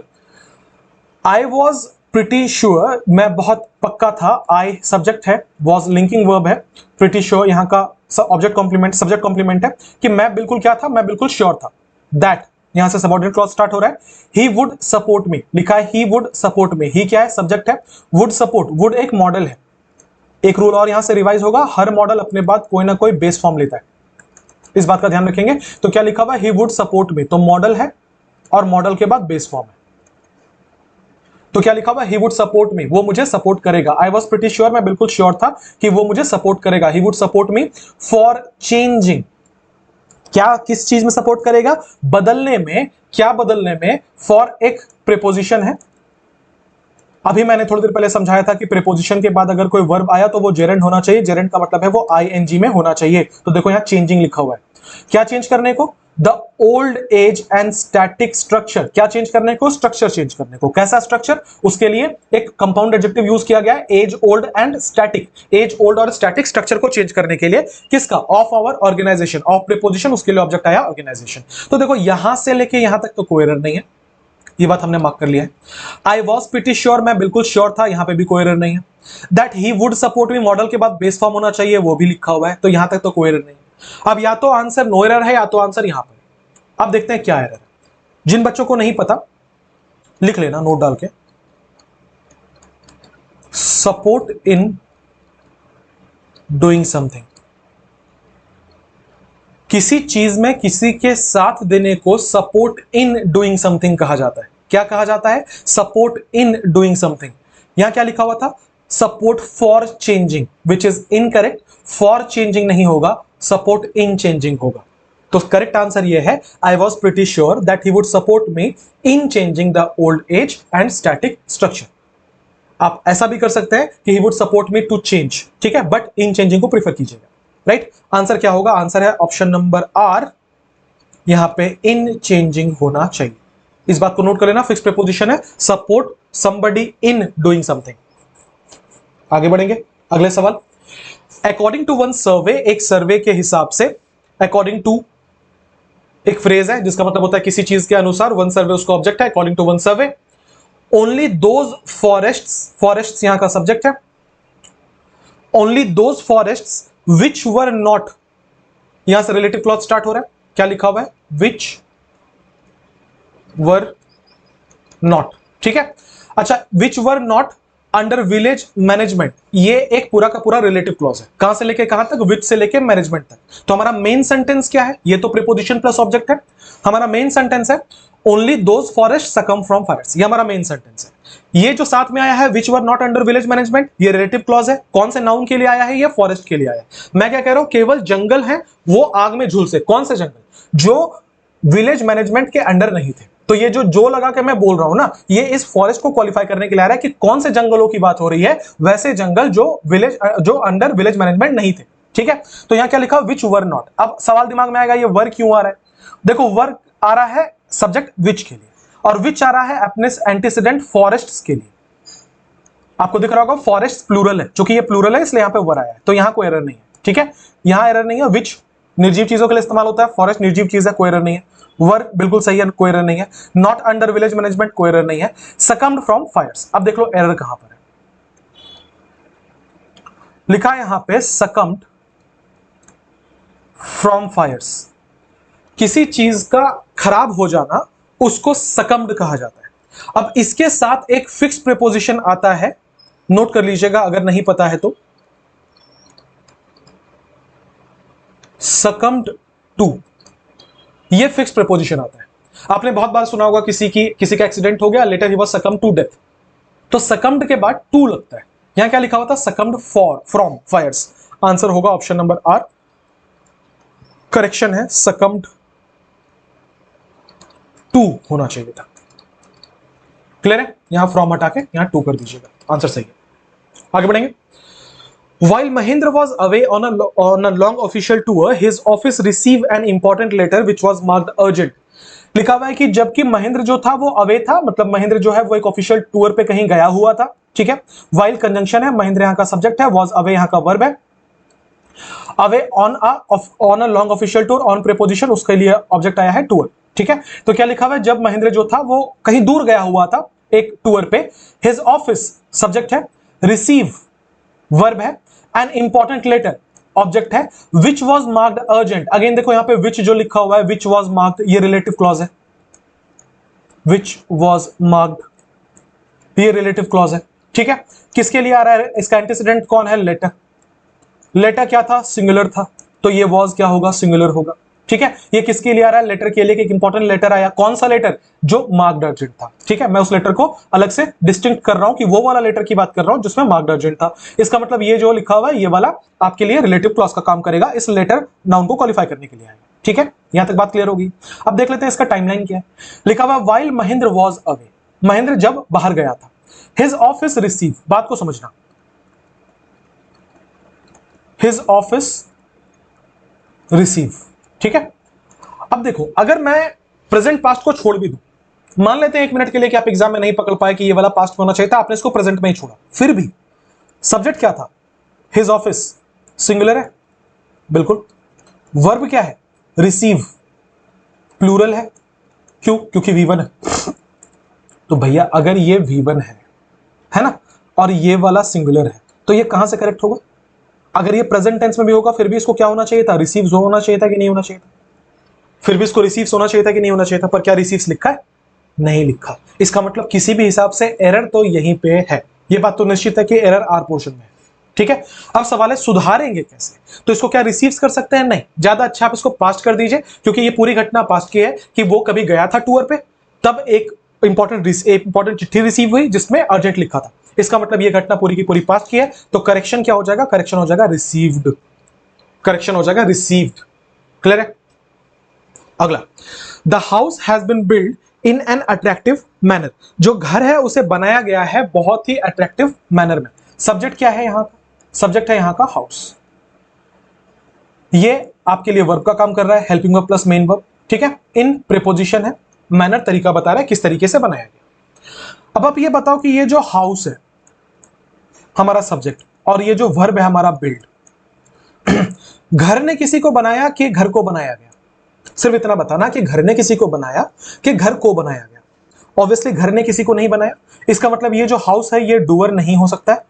आई वॉज प्रिटी श्योर, मैं बहुत पक्का था। आई सब्जेक्ट है, वॉज लिंकिंग वर्ब है, प्रिटी श्योर यहाँ का ऑब्जेक्ट कॉम्प्लीमेंट, सब्जेक्ट कॉम्प्लीमेंट है कि मैं बिल्कुल क्या था? मैं बिल्कुल श्योर था। दैट यहां से सबऑर्डिनेट क्लॉज स्टार्ट हो रहा है। ही वुड सपोर्ट मी, लिखा है ही वुड सपोर्ट मी। ही क्या है? सब्जेक्ट है। वुड सपोर्ट, वुड एक मॉडल है। एक रूल और यहां से रिवाइज होगा, हर मॉडल अपने बाद कोई ना कोई बेस फॉर्म लेता है, इस बात का ध्यान रखेंगे। तो क्या लिखा हुआ है? ही वुड सपोर्ट मी, तो मॉडल है और मॉडल के बाद बेस फॉर्म है। तो क्या लिखा हुआ? ही वुड सपोर्ट मी, वो मुझे सपोर्ट करेगा। आई वॉज प्रिटी श्योर, मैं बिल्कुल श्योर था कि वो मुझे सपोर्ट करेगा। ही would support me for changing, क्या किस चीज में सपोर्ट करेगा? बदलने में। क्या बदलने में? फॉर एक प्रीपोजिशन है। अभी मैंने थोड़ी देर पहले समझाया था कि प्रीपोजिशन के बाद अगर कोई वर्ब आया तो वो जेरेंड होना चाहिए। जेरेंड का मतलब है वो आईएनजी में होना चाहिए। तो देखो यहां चेंजिंग लिखा हुआ है। क्या चेंज करने को? The old age and static structure. क्या चेंज करने को? स्ट्रक्चर चेंज करने को। कैसा स्ट्रक्चर? उसके लिए एक कंपाउंड एडजेक्टिव यूज किया गया है, age, old and static. Age, old और स्टैटिक स्ट्रक्चर को चेंज करने के लिए किसका? Of our organisation. Of preposition, उसके लिए ऑब्जेक्ट आया ऑर्गेनाइजेशन। तो देखो यहां से लेके यहां तक तो कोई एरर नहीं है, ये बात हमने मार्क कर लिया है। आई वॉज प्रिटी श्योर, मैं बिल्कुल श्योर था, यहां पे भी कोई एरर नहीं है। That he would support me, model के बाद बेस फॉर्म होना चाहिए, वो भी लिखा हुआ है। तो यहां तक तो कोई एरर नहीं है। अब या तो आंसर नो एरर है या तो आंसर यहां पर। अब देखते हैं क्या एरर है। जिन बच्चों को नहीं पता लिख लेना नोट डाल के, सपोर्ट इन डूइंग समथिंग। किसी चीज में किसी के साथ देने को सपोर्ट इन डूइंग समथिंग कहा जाता है। क्या कहा जाता है? Support in doing something. यहां क्या लिखा हुआ था? Support for changing, which is incorrect. For changing नहीं होगा, सपोर्ट इन चेंजिंग होगा। तो करेक्ट आंसर ये है, I was pretty sure that he would support me in changing the old age and static structure. आप ऐसा भी कर सकते हैं कि he would support me to change, ठीक है, बट इन चेंजिंग को प्रीफर कीजिएगा, राइट। आंसर क्या होगा? आंसर है ऑप्शन नंबर आर, यहां पे इन चेंजिंग होना चाहिए। इस बात को नोट कर लेना, फिक्स प्रीपोजिशन है, support somebody in doing something. आगे बढ़ेंगे, अगले सवाल। अकॉर्डिंग टू वन सर्वे, एक सर्वे के हिसाब से, अकॉर्डिंग टू एक फ्रेज है जिसका मतलब होता है किसी चीज के अनुसार, वन सर्वे उसका ऑब्जेक्ट है, according to one survey only those forests, forests यहां का सब्जेक्ट है, only those forests which were not, यहां से रिलेटिव क्लॉज स्टार्ट हो रहा है, क्या लिखा हुआ है? विच वर नॉट, ठीक है। अच्छा, which were not under village management, ये एक पूरा का पूरा रिलेटिव क्लॉज है, कहां से लेके कहां तक? विच से लेके मैनेजमेंट तक। तो हमारा मेन सेंटेंस क्या है? ये तो प्रीपोजिशन प्लस ऑब्जेक्ट है। हमारा मेन सेंटेंस है ओनली दोज फॉरेस्ट सकम फ्रॉम फायर्स, ये हमारा मेन सेंटेंस है। ये जो साथ में आया है which were not under village management, ये रिलेटिव क्लॉज है। कौन से नाउन के लिए आया है? ये फॉरेस्ट के लिए आया है। मैं क्या कह रहा हूं? केवल जंगल है वो आग में झुलसे। कौन से जंगल? जो विलेज मैनेजमेंट के अंडर नहीं थे। तो ये जो लगा के मैं बोल रहा हूं ना, ये इस फॉरेस्ट को क्वालिफाई करने के लिए आ रहा है कि कौन से जंगलों की बात हो रही है, वैसे जंगल जो अंडर विलेज मैनेजमेंट नहीं थे, ठीक है। तो यहां क्या लिखा? विच वर नॉट। अब सवाल दिमाग में आएगा, ये वर क्यों आ रहा है? देखो, वर आ रहा है सब्जेक्ट विच के लिए, और विच आ रहा है अपने एंटीसीडेंट फॉरेस्ट्स के लिए। आपको दिख रहा होगा फॉरेस्ट प्लूरल है, क्योंकि ये प्लूरल है इसलिए यहां पे वर आया है, तो यहां कोई एरर नहीं है, ठीक है। यहां एरर नहीं है। विच निर्जीव चीजों के लिए इस्तेमाल होता है, फॉरेस्ट निर्जीव चीज है, कोई एरर नहीं है। वर बिल्कुल सही है, कोई एरर नहीं है। नॉट अंडर विलेज मैनेजमेंट, कोई एरर नहीं है। सकम्ड फ्रॉम फायर्स, अब देख लो एरर कहां पर है। लिखा है यहां पे सकम्ड फ्रॉम फायर्स। किसी चीज का खराब हो जाना उसको सकम्ड कहा जाता है। अब इसके साथ एक फिक्स प्रीपोजिशन आता है, नोट कर लीजिएगा अगर नहीं पता है तो, सकम्ड टू, ये फिक्स प्रीपोजिशन आता है। आपने बहुत बार सुना होगा किसी का एक्सीडेंट हो गया, later he was succumbed to death, तो सकम्ड के बाद टू लगता है। यहां क्या लिखा हुआ था? Succumbed from fires. आंसर होगा ऑप्शन नंबर आर, करेक्शन है सकम्ड टू होना चाहिए था। क्लियर है? यहां फ्रॉम हटा के यहां टू कर दीजिएगा, आंसर सही है। आगे बढ़ेंगे। While Mahendra was away on a long official tour, his office received an important letter which was marked urgent. लिखा हुआ है कि जबकि महेंद्र जो था वो अवे था, मतलब महेंद्र जो है वो एक ऑफिशियल टूर पे कहीं गया हुआ था, ठीक है। While कंजंक्शन है, महेंद्र यहां का सब्जेक्ट है, was away यहां का वर्ब है। Away on a long official tour, on preposition, उसके लिए ऑब्जेक्ट आया है टूर, ठीक है। तो क्या लिखा हुआ है? जब महेंद्र जो था वो कहीं दूर गया हुआ था एक टूर पे, हिज ऑफिस सब्जेक्ट है, रिसीव वर्ब है, एन इंपॉर्टेंट लेटर ऑब्जेक्ट है, which was marked urgent. Again देखो यहां पे विच जो लिखा हुआ है, विच वॉज मार्क्ड, ये रिलेटिव क्लॉज है, विच वॉज मार्क्ड ये रिलेटिव क्लॉज है, ठीक है। किसके लिए आ रहा है? इसका एंटीसीडेंट कौन है? लेटर। लेटर क्या था? सिंगुलर था, तो ये वॉज क्या होगा? सिंगुलर होगा, ठीक है। ये किसके लिए आ रहा है? लेटर के लिए, एक इंपॉर्टेंट लेटर आया। कौन सा लेटर? जो मार्क्ड अर्जेंट था, ठीक है। मैं उस लेटर को अलग से डिस्टिंक्ट कर रहा हूं कि वो वाला लेटर की बात कर रहा हूं जिसमें मार्क्ड अर्जेंट था। इसका मतलब ये जो लिखा हुआ है ये वाला आपके लिए रिलेटिव क्लॉज का काम करेगा, इस लेटर नाउन को क्वालिफाई करने के लिए आएगा, ठीक है। यहां तक बात क्लियर होगी। अब देख लेते हैं इसका टाइमलाइन क्या है। लिखा हुआ while Mahendra was away, Mahendra जब बाहर गया था। हिज ऑफिस रिसीव, बात को समझना, हिज ऑफिस रिसीव, ठीक है। अब देखो, अगर मैं प्रेजेंट पास्ट को छोड़ भी दूं, मान लेते हैं 1 मिनट के लिए कि आप एग्जाम में नहीं पकड़ पाए कि ये वाला पास्ट होना चाहिए था, आपने इसको प्रेजेंट में ही छोड़ा, फिर भी सब्जेक्ट क्या था? हिज ऑफिस, सिंगुलर है, बिल्कुल। वर्ब क्या है? रिसीव, प्लूरल है, क्यों? क्योंकि V1 है। तो भैया अगर ये V1 है ना, और ये वाला सिंगुलर है, तो ये कहां से करेक्ट होगा? अगर ये प्रेजेंट टेंस में भी होगा फिर भी इसको क्या होना चाहिए था? रिसीव होना चाहिए था कि नहीं होना चाहिए था? फिर भी इसको रिसीव होना चाहिए था कि नहीं होना चाहिए था? पर क्या रिसीव्स लिखा है? नहीं लिखा। इसका मतलब किसी भी हिसाब से एरर तो यहीं पे है। ये बात तो निश्चित है कि एरर आर पोर्शन में है, ठीक है। अब सवाल है सुधारेंगे कैसे? तो इसको क्या रिसीव्स कर सकते हैं? नहीं, ज्यादा अच्छा आप इसको पास्ट कर दीजिए, क्योंकि ये पूरी घटना पास्ट की है कि वो कभी गया था टूर पे, तब एक इंपॉर्टेंट चिट्ठी रिसीव हुई जिसमें अर्जेंट लिखा था। इसका मतलब ये घटना पूरी की पूरी पास्ट की है, तो करेक्शन क्या हो जाएगा? करेक्शन हो जाएगा रिसीव्ड, करेक्शन हो जाएगा रिसीव्ड। क्लियर है? अगला, the house has been build in an attractive manner, जो घर है उसे बनाया गया है बहुत ही अट्रैक्टिव मैनर में। सब्जेक्ट क्या है यहां का? सब्जेक्ट है यहां का हाउस। ये आपके लिए वर्ब का काम कर रहा है, helping verb plus main verb, ठीक है। इन प्रीपोजिशन है, मैनर तरीका बता रहा है किस तरीके से बनाया गया। अब आप ये बताओ कि ये जो हाउस है हमारा सब्जेक्ट और ये जो वर्ब है हमारा बिल्ड, घर ने किसी को बनाया कि घर को बनाया गया? सिर्फ इतना बताना कि घर ने किसी को बनाया कि घर को बनाया गया। ऑब्वियसली घर ने किसी को नहीं बनाया, इसका मतलब ये जो हाउस है ये डूअर नहीं हो सकता है।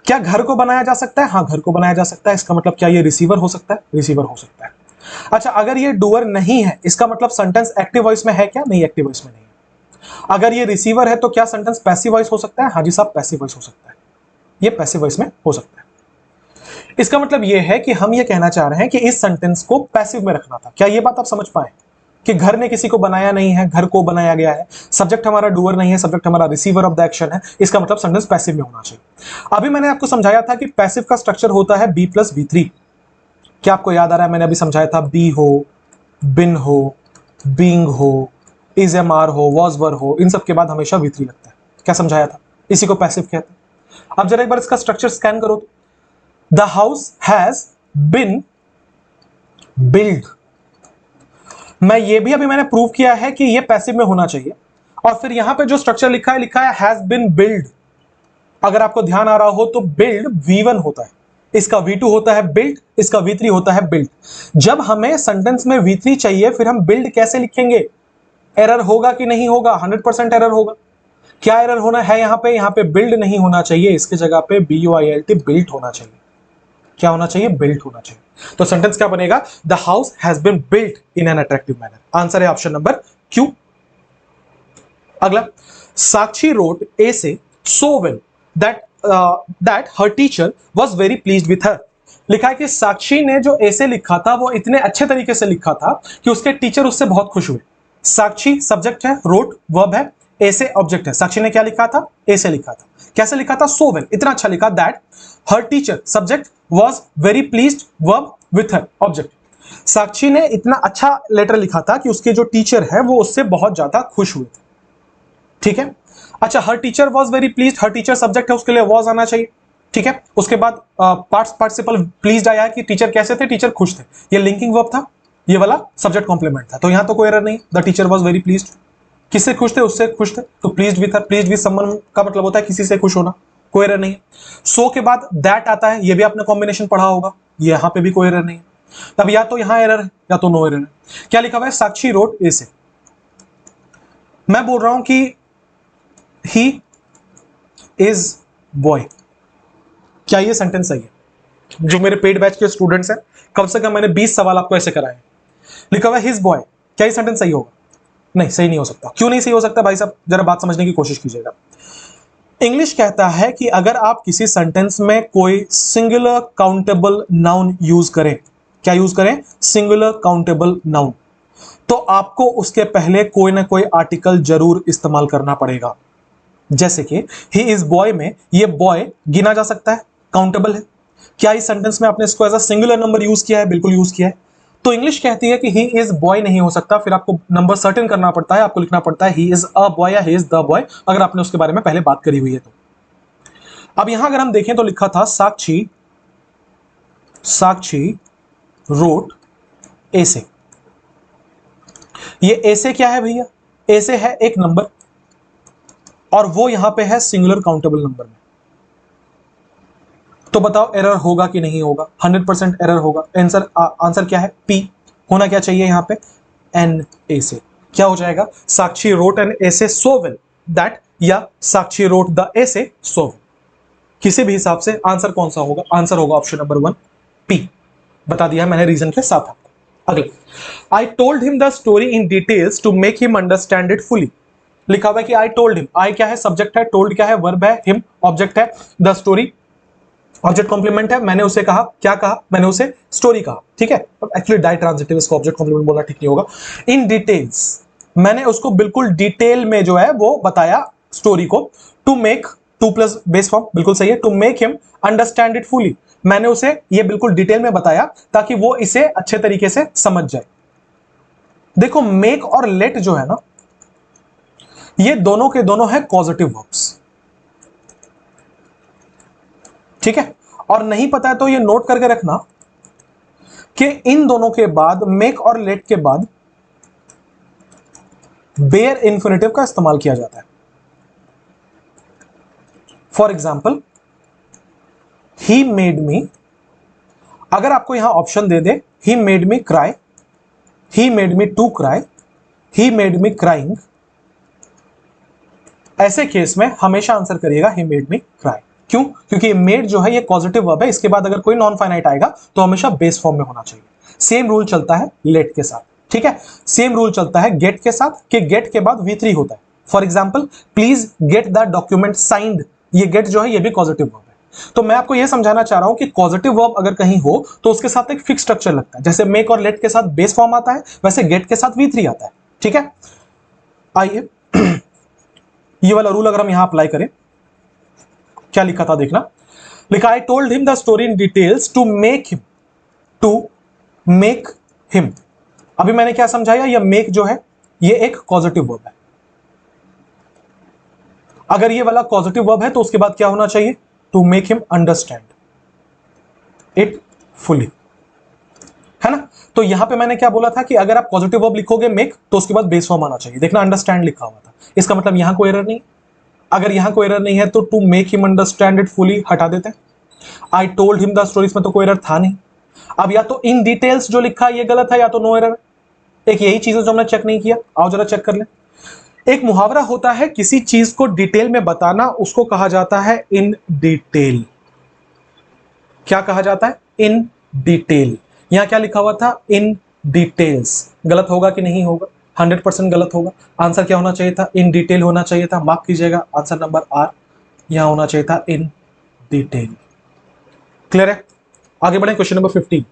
क्या घर को बनाया जा सकता है? हाँ, घर को बनाया जा सकता है। इसका मतलब क्या ये रिसीवर हो सकता है? रिसीवर हो सकता है। अच्छा, अगर ये डूअर नहीं है इसका मतलब सेंटेंस एक्टिव वॉइस में है क्या? नहीं, एक्टिव वॉइस में नहीं है। अगर ये रिसीवर है तो क्या सेंटेंस पैसिव वॉइस हो सकता है? हाँ जी साहब, पैसिव वॉइस हो सकता है। ये पैसिव वॉइस में हो सकता है। इसका मतलब यह है कि हम ये कहना चाह रहे हैं कि इस सेंटेंस को पैसिव में रखना था। क्या ये बात आप समझ पाए कि घर ने किसी को बनाया नहीं है, घर को बनाया गया है, सब्जेक्ट हमारा डूअर नहीं है, सब्जेक्ट हमारा रिसीवर ऑफ द एक्शन है, इसका मतलब सेंटेंस पैसिव में होना चाहिए। अभी मैंने आपको समझाया था कि पैसिव का स्ट्रक्चर होता है बी प्लस बी3। क्या आपको याद आ रहा है? मैंने अभी समझाया था बी हो, बिन हो, बीइंग हो, इज एम आर हो, वॉज वर हो, इन सब के बाद हमेशा V3 लगता है। क्या समझाया था? इसी को पैसिव कहते हैं। अब जरा एक बार इसका स्ट्रक्चर स्कैन करो तो, the house has been build, मैं ये भी अभी मैंने प्रूव किया है कि ये पैसिव में होना चाहिए। और फिर यहां पे जो स्ट्रक्चर लिखा है हैज बिन बिल्ड। अगर आपको ध्यान आ रहा हो तो बिल्ड V1 होता है, इसका V2 होता है बिल्ड, इसका V3 होता है बिल्ड। जब हमें सेंटेंस में V3 चाहिए फिर हम बिल्ड कैसे लिखेंगे? एरर होगा कि नहीं होगा? 100% एरर होगा। क्या एरर होना है यहां पे? यहां पे बिल्ड नहीं होना चाहिए, इसकी जगह पे BUILT बिल्ट होना चाहिए। क्या होना चाहिए? बिल्ट होना चाहिए। तो सेंटेंस क्या बनेगा? The house has been built in an attractive manner. Answer है ऑप्शन नंबर क्यू। अगला, Sakshi wrote essay so well that her teacher was very pleased with her. लिखा है कि साक्षी ने जो ऐसे लिखा था वो इतने अच्छे तरीके से लिखा था कि उसके टीचर उससे बहुत खुश हुए। साक्षी सब्जेक्ट है, रोट वर्ब है, ऐसे ऑब्जेक्ट है। साक्षी ने क्या लिखा था? ऐसे लिखा था। कैसे लिखा था? सो वेल, इतना अच्छा लिखा। That her teacher subject was very pleased verb with her object. Sakshi ने इतना अच्छा लेटर लिखा था कि उसके जो टीचर है वो उससे बहुत ज्यादा खुश हुए थे। ठीक है। अच्छा, her teacher was very pleased, her teacher subject है, उसके लिए वाज आना चाहिए। ठीक है। उसके बाद पार्टिसिपल प्लीज्ड आया कि टीचर कैसे थे? टीचर खुश थे। ये लिंकिंग वर्ब था, ये वाला सब्जेक्ट कॉम्प्लीमेंट था। तो यहां तो कोई एरर नहीं। The teacher was very pleased, किससे खुश थे? उससे खुश थे। तो pleased with her, pleased with someone का मतलब होता है किसी से खुश होना, कोई एरर नहीं। सो के बाद दैट आता है, ये भी आपने कॉम्बिनेशन पढ़ा होगा, यहां पे भी कोई एरर नहीं। तब या तो यहां एरर है या तो नो एरर है। क्या लिखा हुआ है? साक्षी रोट ए से। मैं बोल रहा हूं कि ही इज बॉय। क्या ये सेंटेंस सही है? जो मेरे पेड बैच के स्टूडेंट्स हैं, कम से कम मैंने 20 सवाल आपको ऐसे कराए। लिखा हुआ है हिज बॉय, क्या ये सेंटेंस सही होगा? नहीं, सही नहीं हो सकता। क्यों नहीं सही हो सकता भाई साहब? जरा बात समझने की कोशिश कीजिएगा। इंग्लिश कहता है कि अगर आप किसी सेंटेंस में कोई सिंगुलर काउंटेबल नाउन यूज करें, क्या यूज करें? सिंगुलर काउंटेबल नाउन, तो आपको उसके पहले कोई ना कोई आर्टिकल जरूर इस्तेमाल करना पड़ेगा। जैसे कि ही इज बॉय में ये बॉय गिना जा सकता है, काउंटेबल है। क्या इस सेंटेंस में आपने इसको as a singular number use किया है? बिल्कुल यूज किया है। तो इंग्लिश कहती है कि ही इज बॉय नहीं हो सकता, फिर आपको नंबर सर्टेन करना पड़ता है, आपको लिखना पड़ता है ही इज अ बॉय या ही इज द बॉय, अगर आपने उसके बारे में पहले बात करी हुई है तो। अब यहां अगर हम देखें तो लिखा था साक्षी रोट ऐसे। ये ऐसे क्या है भैया? ऐसे है एक नंबर और वो यहां पे है सिंगुलर काउंटेबल नंबर में। तो बताओ एरर होगा कि नहीं होगा? 100% एरर होगा। आंसर क्या है? पी। होना क्या चाहिए यहां पे? एन ऐसे। क्या हो जाएगा? साक्षी रोट एन ऐसे सो वेल दैट, या साक्षी रोट द ऐसे सो वेल। किसी भी हिसाब से आंसर कौन सा होगा? आंसर होगा ऑप्शन नंबर 1 पी। बता दिया मैंने रीजन के साथ आपको। अगले, I told him the story in details to make him understand it fully. लिखा हुआ है कि आई टोल्ड हिम। आई क्या है? सब्जेक्ट है, टोल्ड क्या है? वर्ब है, हिम ऑब्जेक्ट है, द स्टोरी ऑब्जेक्ट कॉम्प्लीमेंट है। मैंने उसे कहा, क्या कहा? मैंने उसे स्टोरी कहा। ठीक है। एक्चुअली डाई ट्रांजिटिव, इसको ऑब्जेक्ट कॉम्प्लीमेंट बोलना ठीक नहीं होगा। इन डिटेल्स, मैंने उसको बिल्कुल डिटेल में जो है वो बताया स्टोरी को। To make, to plus base form, बिल्कुल सही है। To make him understand it fully, मैंने उसे ये बिल्कुल डिटेल में बताया ताकि वो इसे अच्छे तरीके से समझ जाए। देखो मेक और लेट जो है ना, ये दोनों के दोनों है कॉजेटिव वर्ब्स, ठीक है। और नहीं पता है तो ये नोट करके रखना कि इन दोनों के बाद, मेक और लेट के बाद बेयर इंफिनिटिव का इस्तेमाल किया जाता है। For example, he made me, अगर आपको यहां ऑप्शन दे दे he made me cry, he made me to cry, he made me crying, ऐसे केस में हमेशा आंसर करिएगा ही मेड मी क्राई। क्यों? क्योंकि मेड जो है ये पॉजिटिव वर्ब है, इसके बाद अगर कोई नॉन फाइनाइट आएगा तो हमेशा बेस फॉर्म में होना चाहिए। सेम रूल चलता है लेट के साथ, ठीक है। सेम रूल चलता है गेट के साथ कि गेट के बाद V3 होता है। For example, please get the document signed, ये गेट जो है ये भी पॉजिटिव वर्ब है। तो मैं आपको यह समझाना चाह रहा हूं कि पॉजिटिव वर्ब अगर कहीं हो तो उसके साथ एक फिक्स स्ट्रक्चर लगता है। जैसे मेक और लेट के साथ बेस फॉर्म आता है, वैसे गेट के साथ V3 आता है, ठीक है। आइए ये वाला रूल अगर हम यहां अप्लाई करें, क्या लिखा था देखना, लिखा I told him the story in details to make him, to make him. अभी मैंने क्या समझाया, यह मेक जो है ये एक पॉजिटिव वर्ब है। अगर ये वाला पॉजिटिव वर्ब है तो उसके बाद क्या होना चाहिए, to make him understand it fully, है ना। तो यहां पे मैंने क्या बोला था कि अगर आप पॉजिटिव वर्ब लिखोगे मेक तो उसके बाद बेस फॉर्म आना चाहिए। देखना अंडरस्टैंड लिखा हुआ था, इसका मतलब यहां कोई एरर नहीं। अगर यहां कोई एरर नहीं है तो to make him understand it fully हटा देते हैं। I told him the stories में तो कोई एरर था नहीं। अब या तो इन डिटेल्स जो लिखा है ये गलत है या तो नो एरर। एक यही चीज है जो हमने चेक नहीं किया, आओ जरा चेक कर ले। एक मुहावरा होता है किसी चीज को डिटेल में बताना, उसको कहा जाता है इन डिटेल। क्या कहा जाता है, इन डिटेल। यहां क्या लिखा हुआ था, इन डिटेल्स। गलत होगा कि नहीं होगा, 100% गलत होगा। आंसर क्या होना चाहिए था, इन डिटेल होना चाहिए था। मार्क कीजिएगा आंसर नंबर आर, यहां होना चाहिए था इन डिटेल। क्लियर है? आगे बढ़े question number 15।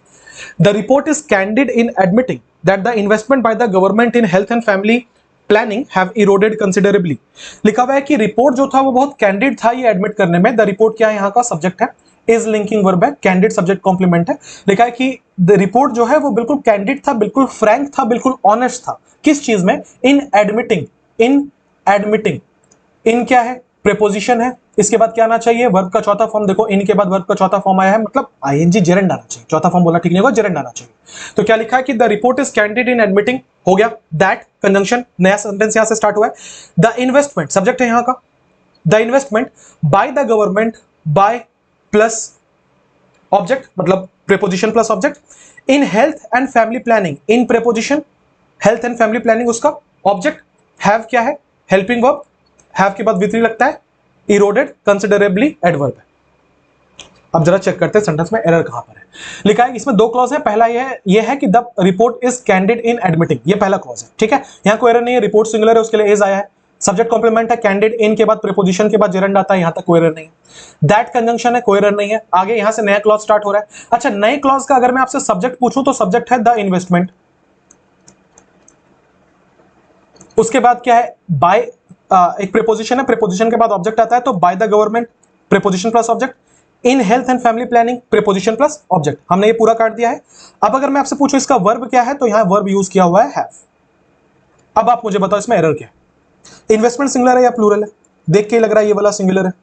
The report is candid in admitting that the investment by the government in health and family planning have eroded considerably. लिखा हुआ है कि रिपोर्ट जो था वो बहुत कैंडिड था ये एडमिट करने में। द रिपोर्ट क्या है, यहाँ का सब्जेक्ट है, इज लिंकिंग वर्ब है, कैंडिड सब्जेक्ट कॉम्प्लीमेंट है। लिखा है कि द रिपोर्ट जो है वो बिल्कुल कैंडिड था, बिल्कुल फ्रैंक था, बिल्कुल ऑनेस्ट था। किस चीज में, इन एडमिटिंग, इन एडमिटिंग। इन क्या है, प्रीपोजिशन है, इसके बाद क्या आना चाहिए, वर्ब का चौथा फॉर्म। देखो इन के बाद वर्ब का चौथा फॉर्म आया है, मतलब आईएनजी जेरेंड आना चाहिए। चौथा फॉर्म बोला ठीक नहीं होगा, जेरेंड आना चाहिए। तो क्या लिखा है कि the report is candid in admitting, हो गया। दैट कंजंक्शन, नया सेंटेंस यहां से स्टार्ट हुआ है। द इन्वेस्टमेंट सब्जेक्ट है यहां का, the investment by the government, by plus object मतलब preposition plus object, in health and family planning, in preposition, health and family planning उसका ऑब्जेक्ट, हैव क्या है, हेल्पिंग वर्ब, हैव के बाद V3 लगता है, इरोडेड कंसिडरेबली एडवर्ब है। अब जरा चेक करते हैं सेंटेंस में एरर कहां पर है। लिखा है इसमें दो क्लॉज है, पहला ये है कि the report is candid in admitting, ये पहला क्लॉज है, ठीक है। यहां कोई एरर नहीं है, रिपोर्ट सिंगुलर है उसके लिए इज आया है। सब्जेक्ट कॉम्प्लीमेंट है, कैंडिड इन के बाद प्रीपोजिशन के बाद जेरेंड आता है, यहां तक कोई एरर नहीं है। दैट कंजंक्शन है, कोई एरर नहीं है। आगे यहां से नया क्लॉज स्टार्ट हो रहा है। अच्छा, नए क्लॉज का अगर मैं आपसे सब्जेक्ट पूछूं तो सब्जेक्ट है द इन्वेस्टमेंट, उसके बाद क्या है, बाय, एक प्रीपोजिशन है, प्रीपोजिशन के बाद ऑब्जेक्ट आता है, तो bye the government, preposition plus object, in health and family planning, preposition plus object. हमने ये पूरा काट दिया है। अब अगर मैं आपसे पूछूं इसका वर्ब क्या है, तो यहां वर्ब यूज किया हुआ है हैव। अब आप मुझे बताओ इसमें एरर क्या है, इन्वेस्टमेंट सिंगुलर है या प्लूरल है? देख के लग रहा है ये वाला सिंगुलर है।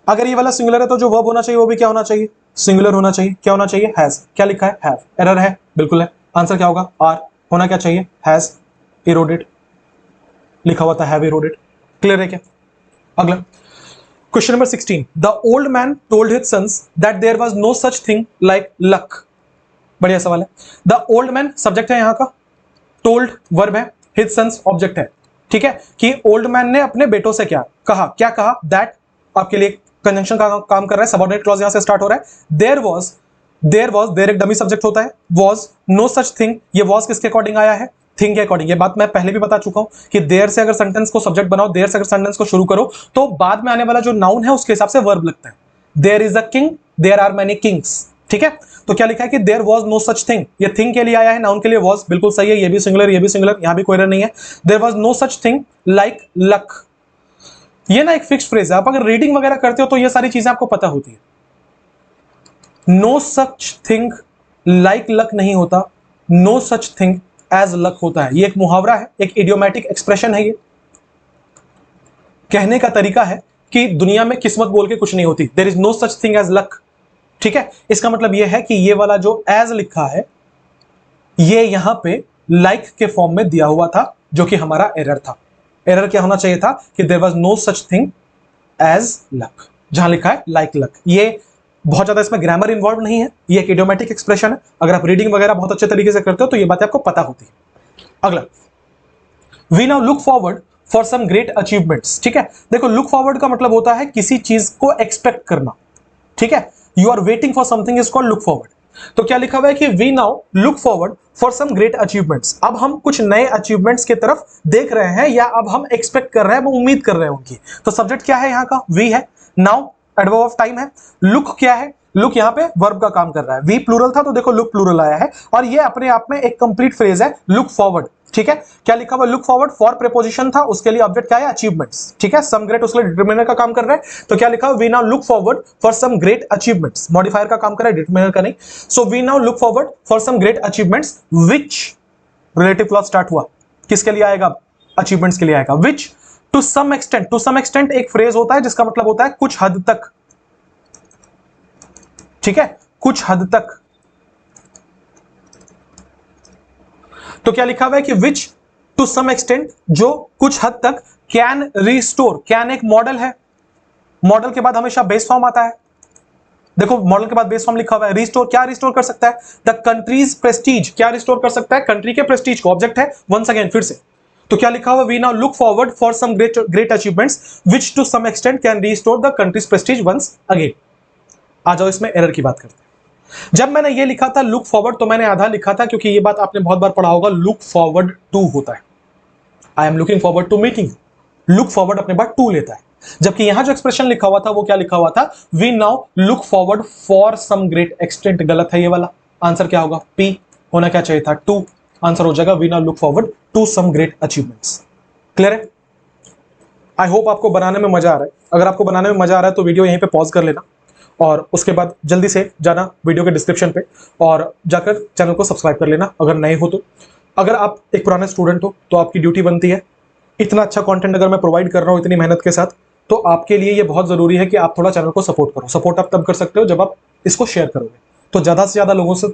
अगर ये वाला सिंगुलर है तो जो वर्ब होना चाहिए वो भी क्या होना चाहिए, सिंगुलर होना चाहिए। क्या होना चाहिए, हैज। क्या लिखा है, हैव। एरर है, बिल्कुल है। आंसर क्या होगा, आर। होना क्या चाहिए, हैज इरोडेड, लिखा हुआ था हैव इरोडेड। क्लियर है क्या? अगला question number 16। The old man told his sons that there was no such thing like luck. बढ़िया सवाल है। द ओल्ड मैन सब्जेक्ट है यहां का, टोल्ड वर्ब है, हिज सन्स ऑब्जेक्ट है, ठीक है। कि ओल्ड मैन ने अपने बेटों से क्या कहा, क्या कहा, दैट आपके लिए कंजंक्शन का काम कर रहा है, सबऑर्डिनेट क्लॉज यहां से स्टार्ट हो रहा है। देयर एक डमी सब्जेक्ट होता है, वाज, नो सच थिंग, ये वाज किसके अकॉर्डिंग आया है, थिंग के अकॉर्डिंग। ये बात मैं पहले भी बता चुका हूं कि देयर से अगर सेंटेंस को सब्जेक्ट बनाओ, देयर से अगर सेंटेंस को शुरू करो तो बाद में आने वाला जो नाउन है उसके हिसाब से वर्ब लगता है। There is a king, there are many kings, ठीक है। तो क्या लिखा है कि there was no such thing, ये थिंग के लिए आया है, नाउन के लिए वाज, बिल्कुल सही है। ये भी सिंगुलर, ये भी सिंगुलर, यहां भी कोई एरर नहीं है। There was no such thing like luck, ये ना एक फिक्स्ड फ्रेज है। आप अगर रीडिंग वगैरह करते हो तो ये सारी चीजें आपको पता होती है। No such thing like luck नहीं होता, no such thing as luck होता है। ये एक मुहावरा है, एक इडियोमैटिक एक्सप्रेशन है। ये कहने का तरीका है कि दुनिया में किस्मत बोल के कुछ नहीं होती, there is no such thing as luck. ठीक है, इसका मतलब यह है कि ये वाला जो एज लिखा है ये यहां पे लाइक के फॉर्म में दिया हुआ था, जो कि हमारा एरर था। एरर क्या होना चाहिए था कि there was no such thing as luck, जहां लिखा है लाइक लक। ये बहुत ज्यादा इसमें ग्रामर इन्वॉल्व नहीं है, ये एक इडियोमैटिक एक्सप्रेशन है। अगर आप रीडिंग वगैरह बहुत अच्छे तरीके से करते हो तो ये बातें आपको पता होती है। अगला, we now look forward for some great achievements. ठीक है, देखो लुक फॉरवर्ड का मतलब होता है किसी चीज को एक्सपेक्ट करना। ठीक है, you are waiting for something is called look forward. तो क्या लिखा हुआ है कि we now look forward for some great achievements. अब हम कुछ नए अचीवमेंट्स की तरफ देख रहे हैं, या अब हम एक्सपेक्ट कर रहे हैं, हम उम्मीद कर रहे हैं उनकी। तो सब्जेक्ट क्या है यहाँ का? वी है। नाउ एडवर्ब ऑफ टाइम है। लुक क्या है? लुक यहाँ पे वर्ब का काम कर रहा है। वी प्लूरल था तो देखो लुक प्लूरल आया है, और ये अपने आप में एक कंप्लीट फ्रेज है, लुक फॉरवर्ड। ठीक है, क्या लिखा हुआ? लुक फॉरवर्ड, फॉर प्रीपोजिशन था, उसके लिए ऑब्जेक्ट क्या है? अचीवमेंट्स। ठीक है, सम ग्रेट उसके लिए डिटरमिनर का काम कर रहा है। तो क्या लिखा हुआ? We now look forward for some great achievements. Modifier का काम कर रहा है, डिटरमिनर का नहीं। So we now look forward for some great achievements which relative clause start हुआ, किसके लिए आएगा? अचीवमेंट्स के लिए आएगा। Which to some extent, to some extent एक फ्रेज होता है जिसका मतलब होता है कुछ हद तक। ठीक है, कुछ हद तक। तो क्या लिखा हुआ है कि विच टू सम एक्सटेंट, जो कुछ हद तक, कैन रिस्टोर। कैन एक मॉडल है, मॉडल के बाद हमेशा बेस फॉर्म आता है। देखो मॉडल के बाद बेस फॉर्म लिखा हुआ है। रिस्टोर क्या रिस्टोर कर सकता है? The country's Prestige. क्या रिस्टोर कर सकता है? कंट्री के प्रेस्टीज को। ऑब्जेक्ट है वंस अगेन, फिर से। तो क्या लिखा हुआ? We now look forward for some great achievements which to some extent can restore the country's prestige once again. आ जाओ इसमें एरर की बात करते हैं। जब मैंने ये लिखा था लुक फॉरवर्ड, तो मैंने आधा लिखा था, क्योंकि ये बात आपने बहुत बार पढ़ा होगा, लुक फॉरवर्ड टू होता है। I am looking forward to meeting. Look forward अपने बाद टू लेता है। जबकि यहां जो एक्सप्रेशन लिखा हुआ था वो क्या लिखा हुआ था? We now look forward for some great extent. गलत है ये वाला। आंसर क्या होगा? पी। होना क्या चाहिए था? टू। आंसर हो जाएगा we now look forward to some great achievements. Clear है? आई होप आपको बनाने में मजा आ रहा है। अगर आपको बनाने में मजा आ रहा है तो वीडियो यहीं पे पॉज कर लेना, और उसके बाद जल्दी से जाना वीडियो के डिस्क्रिप्शन पे और जाकर चैनल को सब्सक्राइब कर लेना अगर नए हो तो। अगर आप एक पुराने स्टूडेंट हो तो आपकी ड्यूटी बनती है, इतना अच्छा कंटेंट अगर मैं प्रोवाइड कर रहा हूँ इतनी मेहनत के साथ, तो आपके लिए ये बहुत जरूरी है कि आप थोड़ा चैनल को सपोर्ट करो। सपोर्ट आप तब कर सकते हो जब आप इसको शेयर करोगे। तो ज्यादा से ज्यादा लोगों से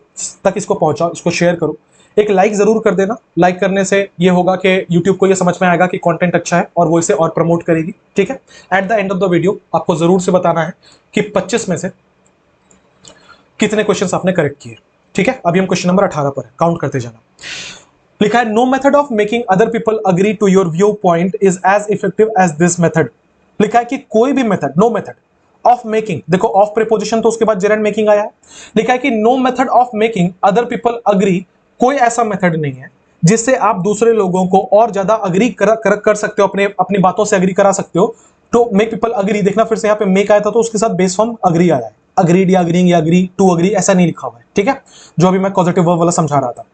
तक इसको पहुंचाओ, इसको शेयर करो। एक लाइक जरूर कर देना। लाइक करने से ये होगा कि यूट्यूब को ये समझ में आएगा कि कंटेंट अच्छा है और वो इसे और प्रमोट करेगी। ठीक है, at the end of the video आपको जरूर से बताना है कि 25 में से कितने क्वेश्चंस आपने करेक्ट किए। ठीक है, अभी हम क्वेश्चन नंबर 18 पर है, काउंट करते जाना। लिखा है no method of making other people agree to your view point is as effective as this method. लिखा है कि कोई भी method, no method of making, देखो ऑफ प्रीपोजिशन तो उसके बाद जेरेंड मेकिंग आया है। लिखा है कि no method of making other people agree, कोई ऐसा मेथड नहीं है जिससे आप दूसरे लोगों को और ज्यादा अग्री कर सकते हो, अपनी बातों से अग्री करा सकते हो। तो मेक पीपल अग्री, देखना फिर से यहाँ पे मेक आया था तो उसके साथ बेस फॉर्म अग्री आया है। अग्रीड या अग्रीइंग या अग्री टू अग्री ऐसा नहीं लिखा हुआ है। ठीक है, जो अभी मैं पॉजिटिव वर्ब वाला समझा रहा था।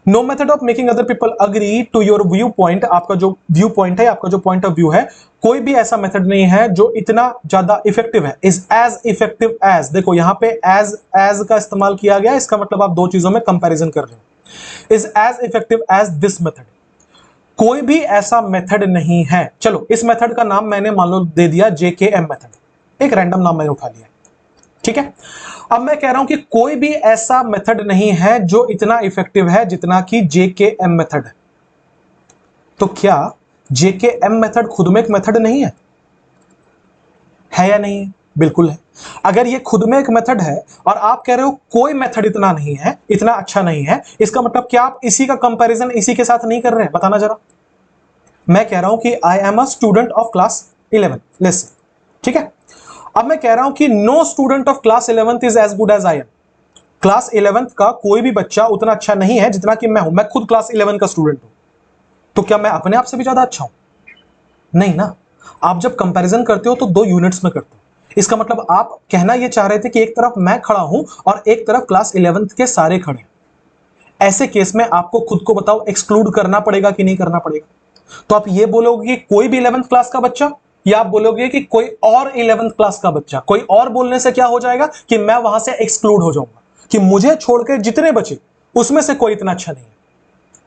No method of making other people agree to your view point, आपका जो व्यू पॉइंट है, आपका जो पॉइंट ऑफ व्यू है, कोई भी ऐसा मेथड नहीं है जो इतना ज्यादा इफेक्टिव है। इज एज इफेक्टिव एज, देखो यहां पे एज का इस्तेमाल किया गया, इसका मतलब आप दो चीजों में कंपैरिजन कर रहे हो। Is as effective as this method, कोई भी ऐसा मेथड नहीं है। चलो इस मेथड का नाम मैंने मान लो दे दिया JKM मेथड, एक रैंडम नाम मैंने उठा लिया। ठीक है, अब मैं कह रहा हूं कि कोई भी ऐसा मेथड नहीं है जो इतना इफेक्टिव है जितना कि JKM मेथड है। तो क्या JKM मेथड खुद में एक मेथड नहीं है या नहीं है? बिल्कुल है। अगर ये खुद में एक मेथड है और आप कह रहे हो कोई मेथड इतना नहीं है, इतना अच्छा नहीं है, इसका मतलब क्या आप इसी का कंपैरिजन इसी के साथ नहीं कर रहे हैं? बताना जरा। मैं कह रहा हूं कि I am a student of class 11, listen. ठीक है, अब मैं कह रहा हूं कि no student of class 11 is as good as I am. Class 11 का कोई भी बच्चा उतना अच्छा नहीं है जितना कि मैं हूं। मैं खुद क्लास 11 का स्टूडेंट हूं, तो क्या मैं अपने आप से भी ज्यादा अच्छा हूं? नहीं ना। आप जब कंपैरिजन करते हो तो दो यूनिट्स में करते हो। इसका मतलब आप कहना यह चाह रहे थे कि एक तरफ मैं खड़ा हूं और एक तरफ क्लास 11 के सारे खड़े हैं। ऐसे केस में आपको खुद को बताओ एक्सक्लूड करना पड़ेगा कि नहीं करना पड़ेगा? तो आप ये बोलोगे कि कोई भी 11th क्लास का बच्चा, या आप बोलोगे कि कोई और 11th क्लास का बच्चा? कोई और बोलने से क्या हो जाएगा कि मैं वहां से एक्सक्लूड हो जाऊंगा, कि मुझे छोड़कर जितने बचे उसमें से कोई इतना अच्छा नहीं है।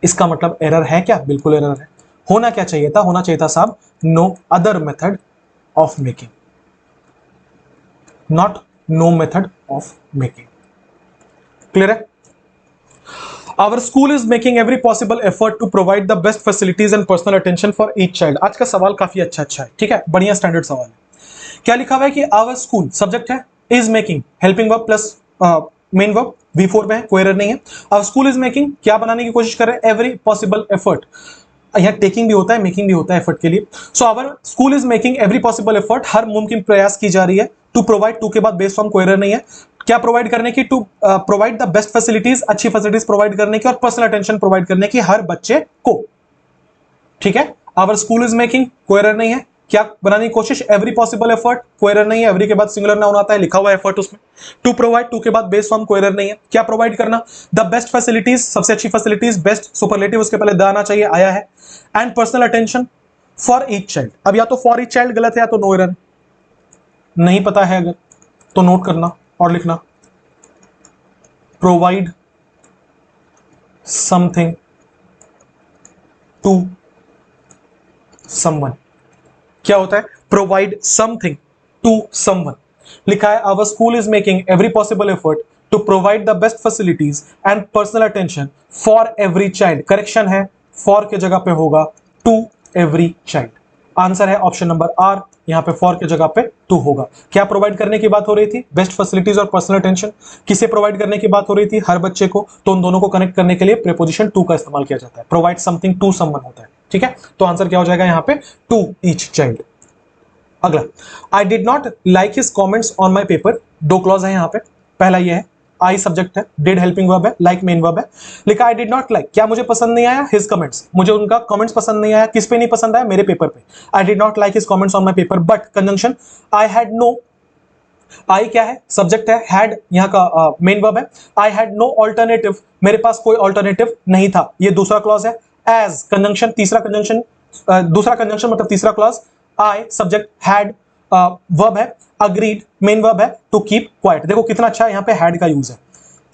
इसका मतलब एरर है क्या? बिल्कुल एरर है। होना क्या चाहिए था? होना चाहिए था साहब no other method of making, not no method of making. Clear है? Our school is making every possible effort to provide the best facilities and personal attention for each child। आज का सवाल काफी अच्छा है, ठीक है, बढ़िया स्टैंडर्ड सवाल है। क्या लिखा हुआ है कि आवर स्कूल सब्जेक्ट है, is making helping verb plus main verb V4 में है, कोई एरर नहीं है। आवर स्कूल इज मेकिंग क्या बनाने की कोशिश कर रहे हैं? Every possible effort. यहाँ टेकिंग भी होता है, मेकिंग भी होता है एफर्ट के लिए। So our school is making every possible effort, हर मुमकिन प्रयास की जा रही है। टू प्रोवाइड, टू के बाद बेस्ड फॉर्म कोई एरर नहीं है। क्या प्रोवाइड करने की? To provide the best facilities, अच्छी फैसिलिटीज प्रोवाइड करने की और पर्सनल अटेंशन प्रोवाइड करने की हर बच्चे को। ठीक है, आवर स्कूल इज मेकिंग, कोई एरर नहीं है। क्या बनाने की कोशिश? एवरी पॉसिबल एफर्ट, कोई एरर नहीं है। एवरी के बाद सिंगुलर नाउन आता है, लिखा हुआ एफर्ट उसमें। टू प्रोवाइड, टू के बाद बेस्ड फॉर्म, कोई एरर नहीं है। क्या प्रोवाइड करना? द बेस्ट फैसिलिटीज, सबसे अच्छी फैसिलिटीज, बेस्ट सुपरलेटिव उसके पहले द आना चाहिए, आया है। And personal attention for each child. अब या तो फॉर ईच चाइल्ड गलत है या तो नो एरर। नहीं पता है अगर तो नोट करना और लिखना, प्रोवाइड समथिंग टू समवन। क्या होता है? Provide something to someone. लिखा है our school is making every possible effort to provide the best facilities and personal attention for every child. Correction है, फॉर के जगह पे होगा टू एवरी चाइल्ड। आंसर है ऑप्शन नंबर आर, यहां पे फॉर के जगह पे टू होगा। क्या प्रोवाइड करने की बात हो रही थी? बेस्ट फैसिलिटीज और पर्सनल अटेंशन। किसे प्रोवाइड करने की बात हो रही थी? हर बच्चे को। तो उन दोनों को कनेक्ट करने के लिए प्रीपोजिशन टू का इस्तेमाल किया जाता है। प्रोवाइड समथिंग टू समवन होता है, ठीक है। तो आंसर क्या हो जाएगा यहां पे? To each child. अगला, I did not like his comments on my paper. दो क्लॉज है यहां पे। पहला ये है, आई सब्जेक्ट है, डिड हेल्पिंग वर्ब है, लाइक मेन वर्ब है। लिखा आई डिड नॉट लाइक, क्या मुझे पसंद नहीं आया? हिज कमेंट्स, मुझे उनका कमेंट्स पसंद नहीं आया। किस पे नहीं पसंद आया? मेरे पेपर पे। I did not like his comments on my paper, but conjunction I had no. I क्या है? सब्जेक्ट है, हैड यहाँ का मेन वर्ब है। आई हैड नो ऑल्टरनेटिव, मेरे पास कोई ऑल्टरनेटिव नहीं था, ये दूसरा क्लॉज है। एज कंजंक्शन, तीसरा कंजंक्शन, दूसरा कंजंक्शन मतलब तीसरा clause. I subject, had verb है, अग्रीड मेन वर्ब है, टू कीप क्वाइट। देखो कितना अच्छा यहाँ पे हैड का यूज है।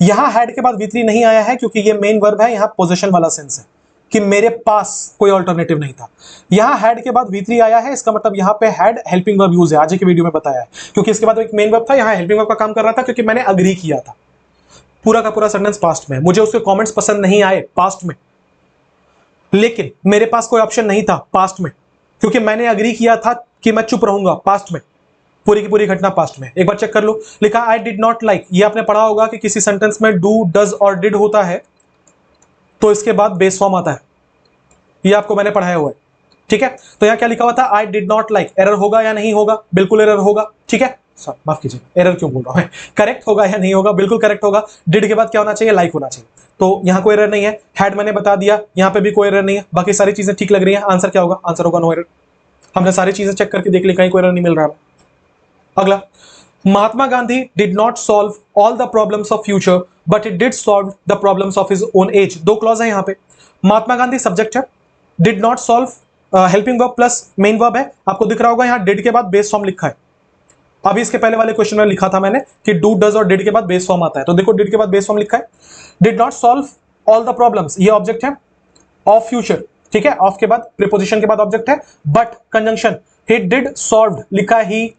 यहां हैड के बाद V3 नहीं आया है क्योंकि ये मेन वर्ब है, यहां पोजीशन वाला सेंस है कि मेरे पास कोई ऑल्टरनेटिव नहीं था। यहां हैड के बाद V3 आया है, इसका मतलब यहां पे हैड हेल्पिंग वर्ब यूज है, आज की वीडियो में बताया है। क्योंकि इसके बाद एक मेन वर्ब था, यहां हेल्पिंग वर्ब का काम कर रहा था क्योंकि मैंने अग्री किया था। पूरा का पूरा सेंटेंस पास्ट में, मुझे उसके कमेंट्स पसंद नहीं आए पास्ट में, लेकिन मेरे पास कोई ऑप्शन नहीं था पास्ट में, क्योंकि मैंने अग्री किया था कि मैं चुप रहूंगा पास्ट में। पूरी की पूरी घटना पास्ट में। एक बार चेक कर लो, लिखा आई डिड नॉट लाइक। ये आपने पढ़ा होगा कि किसी सेंटेंस में डू, डज और डिड होता है तो इसके बाद बेस फॉर्म आता है, ये आपको मैंने पढ़ाया हुआ है, ठीक है। तो यहां क्या लिखा हुआ था? आई डिड नॉट लाइक। एरर होगा या नहीं होगा? बिल्कुल एरर होगा, ठीक है। माफ कीजिए, एरर क्यों बोल रहा हूं, करेक्ट होगा या नहीं होगा? बिल्कुल करेक्ट होगा। डिड के बाद क्या होना चाहिए? लाइक होना चाहिए। तो यहां कोई एरर नहीं है। हैड मैंने बता दिया, यहां पे भी कोई एरर नहीं है, बाकी सारी चीजें ठीक लग रही है। आंसर क्या होगा? आंसर होगा नो एरर। हमने सारी चीजें चेक करके देख ली, कहीं कोई एरर नहीं मिल रहा है। अगला, Mahatma Gandhi did not solve all the problems of future but it did solve the problems of his own age. दो क्लॉज है यहां पे। महात्मा गांधी सब्जेक्ट है, did not solve helping verb plus main verb है। आपको दिख रहा होगा यहां डिड के बाद बेस फॉर्म लिखा है। अभी इसके पहले वाले क्वेश्चन में लिखा था मैंने कि डू, डज और डिड के बाद बेस फॉर्म आता है, तो देखो डिड के बाद बेस फॉर्म लिखा है। Did not solve all the problems, ये ऑब्जेक्ट है ऑफ फ्यूचर, ठीक है। ऑफ के बाद प्रीपोजिशन के बाद ऑब्जेक्ट है, but conjunction he did solve, लिखा ही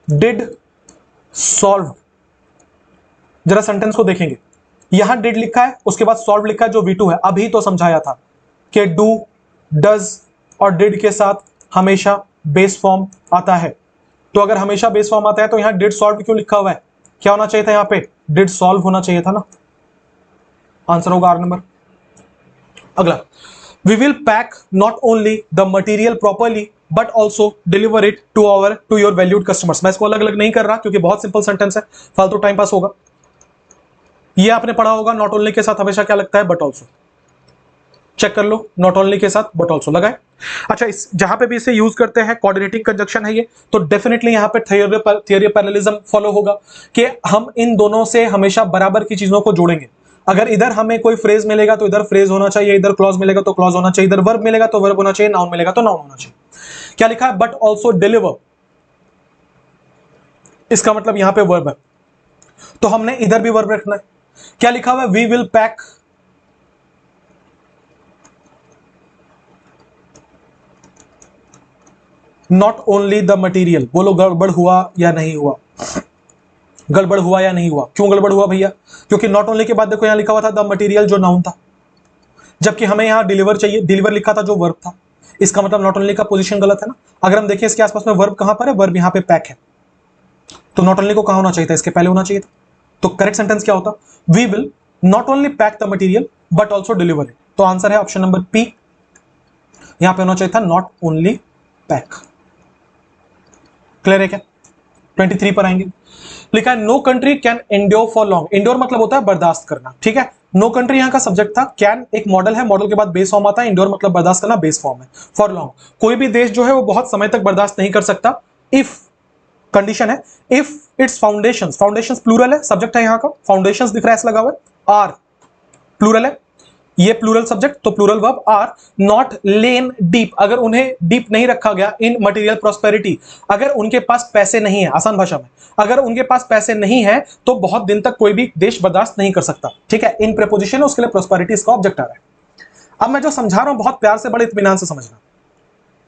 डिड सॉल्व। जरा सेंटेंस को देखेंगे, यहां डिड लिखा है, उसके बाद सॉल्व लिखा है जो V2 है। अभी तो समझाया था कि डू, डज और डिड के साथ हमेशा बेस फॉर्म आता है। तो अगर हमेशा बेस फॉर्म आता है तो यहां डिड सॉल्व क्यों लिखा हुआ है? क्या होना चाहिए था? यहां पे डिड सॉल्व होना चाहिए था ना। आंसर होगा आर नंबर। अगला, we will pack not only the material properly but also deliver it to your valued customers. मैं इसको अलग अलग नहीं कर रहा क्योंकि बहुत सिंपल सेंटेंस है, फालतू टाइम पास होगा। ये आपने पढ़ा होगा, नॉट ओनली के साथ हमेशा क्या लगता है? But also. चेक कर लो, नॉट ओनली के साथ बट ऑल्सो लगाए। अच्छा, इस जहां पे भी इसे यूज करते हैं कोऑर्डिनेटिंग कंजक्शन है ये, तो डेफिनेटली यहां पे थियरी ऑफ पैरेललिज्म फॉलो होगा कि हम इन दोनों से हमेशा बराबर की चीजों को जोड़ेंगे। अगर इधर हमें कोई फ्रेज मिलेगा तो इधर फ्रेज होना चाहिए, इधर क्लॉज मिलेगा तो क्लॉज होना चाहिए, इधर वर्ब मिलेगा तो वर्ब होना चाहिए, नाउन मिलेगा तो नाउन होना चाहिए। क्या लिखा है? बट ऑल्सो डिलीवर, इसका मतलब यहां पे वर्ब है, तो हमने इधर भी वर्ब रखना है। क्या लिखा हुआ है? We will pack not only the material. बोलो गड़बड़ हुआ या नहीं हुआ? गड़बड़ हुआ या नहीं हुआ? क्यों गड़बड़ हुआ भैया? क्योंकि नॉट ओनली के बाद देखो यहां लिखा हुआ था द मटेरियल, जो नाउन था, जबकि हमें यहां डिलीवर चाहिए, डिलीवर लिखा था जो वर्ब था। इसका मतलब नॉट ओनली का पोजीशन गलत है ना। अगर हम देखें इसके आसपास में वर्ब कहां पर है, वर्ब यहां पे पैक है, तो नॉट ओनली को कहां होना चाहिए था? इसके पहले होना चाहिए था। तो करेक्ट सेंटेंस क्या होता? We will not only pack the material but also deliver it. तो आंसर है ऑप्शन नंबर पी, यहां पे होना चाहिए था नॉट ओनली पैक। क्लियर है क्या? 23 पर आएंगे। लिखा है no country can endure for long. Endure मतलब होता है बर्दाश्त करना, ठीक है। नो कंट्री यहां का सब्जेक्ट था, कैन एक मॉडल है, मॉडल के बाद बेस फॉर्म आता है, एंड्योर मतलब बर्दाश्त करना, बेस फॉर्म है। फॉर लॉन्ग, कोई भी देश जो है वो बहुत समय तक बर्दाश्त नहीं कर सकता। इफ कंडीशन है, if its foundations, foundations plural है, सब्जेक्ट है यहां का, फाउंडेशंस दिख रहा है, लगा हुआ है। आर प्लूरल है, ये प्लूरल सब्जेक्ट, तो plural verb are not lain deep. अगर उन्हें डीप नहीं रखा गया इन मटेरियल प्रॉस्पेरिटी, अगर उनके पास पैसे नहीं है, आसान भाषा में अगर उनके पास पैसे नहीं है तो बहुत दिन तक कोई भी देश बर्दाश्त नहीं कर सकता, ठीक है। इन प्रीपोजिशन है, उसके लिए प्रॉस्पेरिटी इसका ऑब्जेक्ट आ रहा है। अब मैं जो समझा रहा हूं बहुत प्यार से, बड़े इत्मीनान से समझना,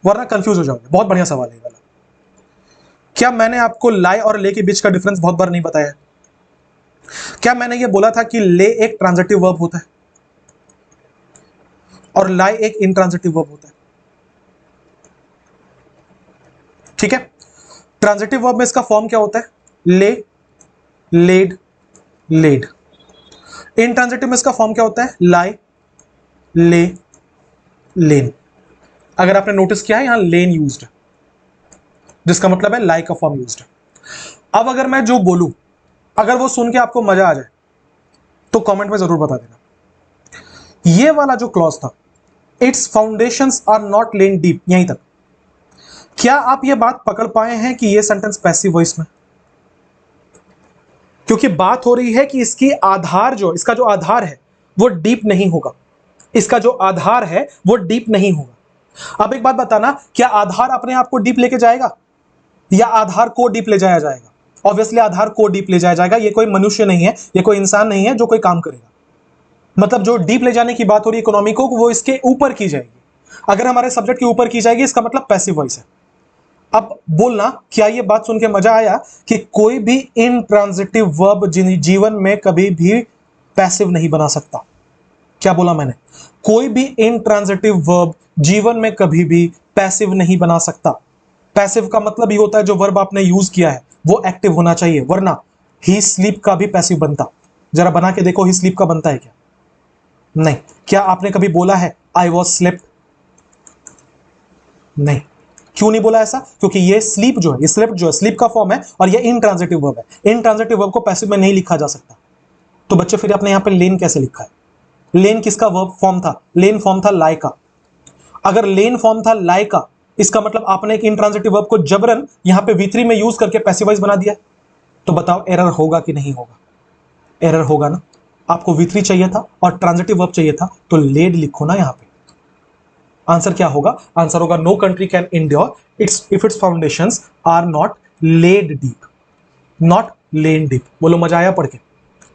वरना कंफ्यूज हो जाओगे। बहुत बढ़िया सवाल है वाला। क्या मैंने आपको लाई और ले के बीच का डिफरेंस बहुत बार नहीं बताया? क्या मैंने ये बोला था कि ले एक ट्रांजिटिव वर्ब होता है और लाई एक इंट्रांजिटिव वर्ब होता है, ठीक है। ट्रांजिटिव वर्ब में इसका फॉर्म क्या होता है? ले, लेड, लेड। इंट्रांजिटिव में इसका फॉर्म क्या होता है? लाई, ले, लेन। अगर आपने नोटिस किया है यहां लेन यूज्ड है, जिसका मतलब है लाई का फॉर्म यूज्ड है। अब अगर मैं जो बोलूं, अगर वो सुन के आपको मजा आ जाए तो कमेंट में जरूर बता देना। ये वाला जो क्लॉज था, its foundations are not lain deep, यहीं तक, क्या आप ये बात पकड़ पाए हैं कि ये सेंटेंस पैसिव वॉइस में? क्योंकि बात हो रही है कि इसकी आधार जो, इसका जो आधार है वो डीप नहीं होगा, इसका जो आधार है वो डीप नहीं होगा। अब एक बात बताना, क्या आधार अपने आप को डीप लेके जाएगा या आधार को डीप ले जाया जाएगा? ऑब्वियसली आधार को डीप ले जाया जाएगा। ये कोई मनुष्य नहीं है, ये कोई इंसान नहीं है जो कोई काम करेगा। मतलब जो डीप ले जाने की बात हो रही है इकोनॉमी को, वो इसके ऊपर की जाएगी। अगर हमारे सब्जेक्ट के ऊपर की जाएगी, इसका मतलब पैसिव वॉइस है। अब बोलना, क्या ये बात सुन के मजा आया कि कोई भी इंट्रांजिटिव वर्ब जीवन में कभी भी पैसिव नहीं बना सकता? क्या बोला मैंने? कोई भी इंट्रांजिटिव वर्ब जीवन में कभी भी पैसिव नहीं बना सकता। पैसिव का मतलब ही होता है जो वर्ब आपने यूज किया है वो एक्टिव होना चाहिए, वरना ही स्लीप का भी पैसिव बनता। जरा बना के देखो, ही स्लीप का बनता है क्या? नहीं। क्या आपने कभी बोला है आई वॉज स्लेप्ट? नहीं। क्यों नहीं बोला ऐसा? क्योंकि ये स्लीप जो है, ये स्लेप्ट जो है, स्लीप का फॉर्म है और ये इंट्रांजिटिव वर्ब है। इंट्रांजिटिव वर्ब को पैसिव में नहीं लिखा जा सकता। तो बच्चे फिर आपने यहां पे लेन कैसे लिखा है? लेन किसका वर्ब फॉर्म था? लेन फॉर्म था लाई का। अगर लेन फॉर्म था लाई का, इसका मतलब आपने एक इंट्रांजिटिव वर्ब को जबरन यहां पे V3 में यूज करके पैसिवाइज बना दिया। तो बताओ एरर होगा कि नहीं होगा? एरर होगा ना। आपको V3 चाहिए था और ट्रांजिटिव वर्ब चाहिए था, तो लेड लिखो ना यहां पे। आंसर क्या होगा? आंसर होगा no country can endure its if its foundations are not laid deep, not lain deep. बोलो मजा आया पढ़ के?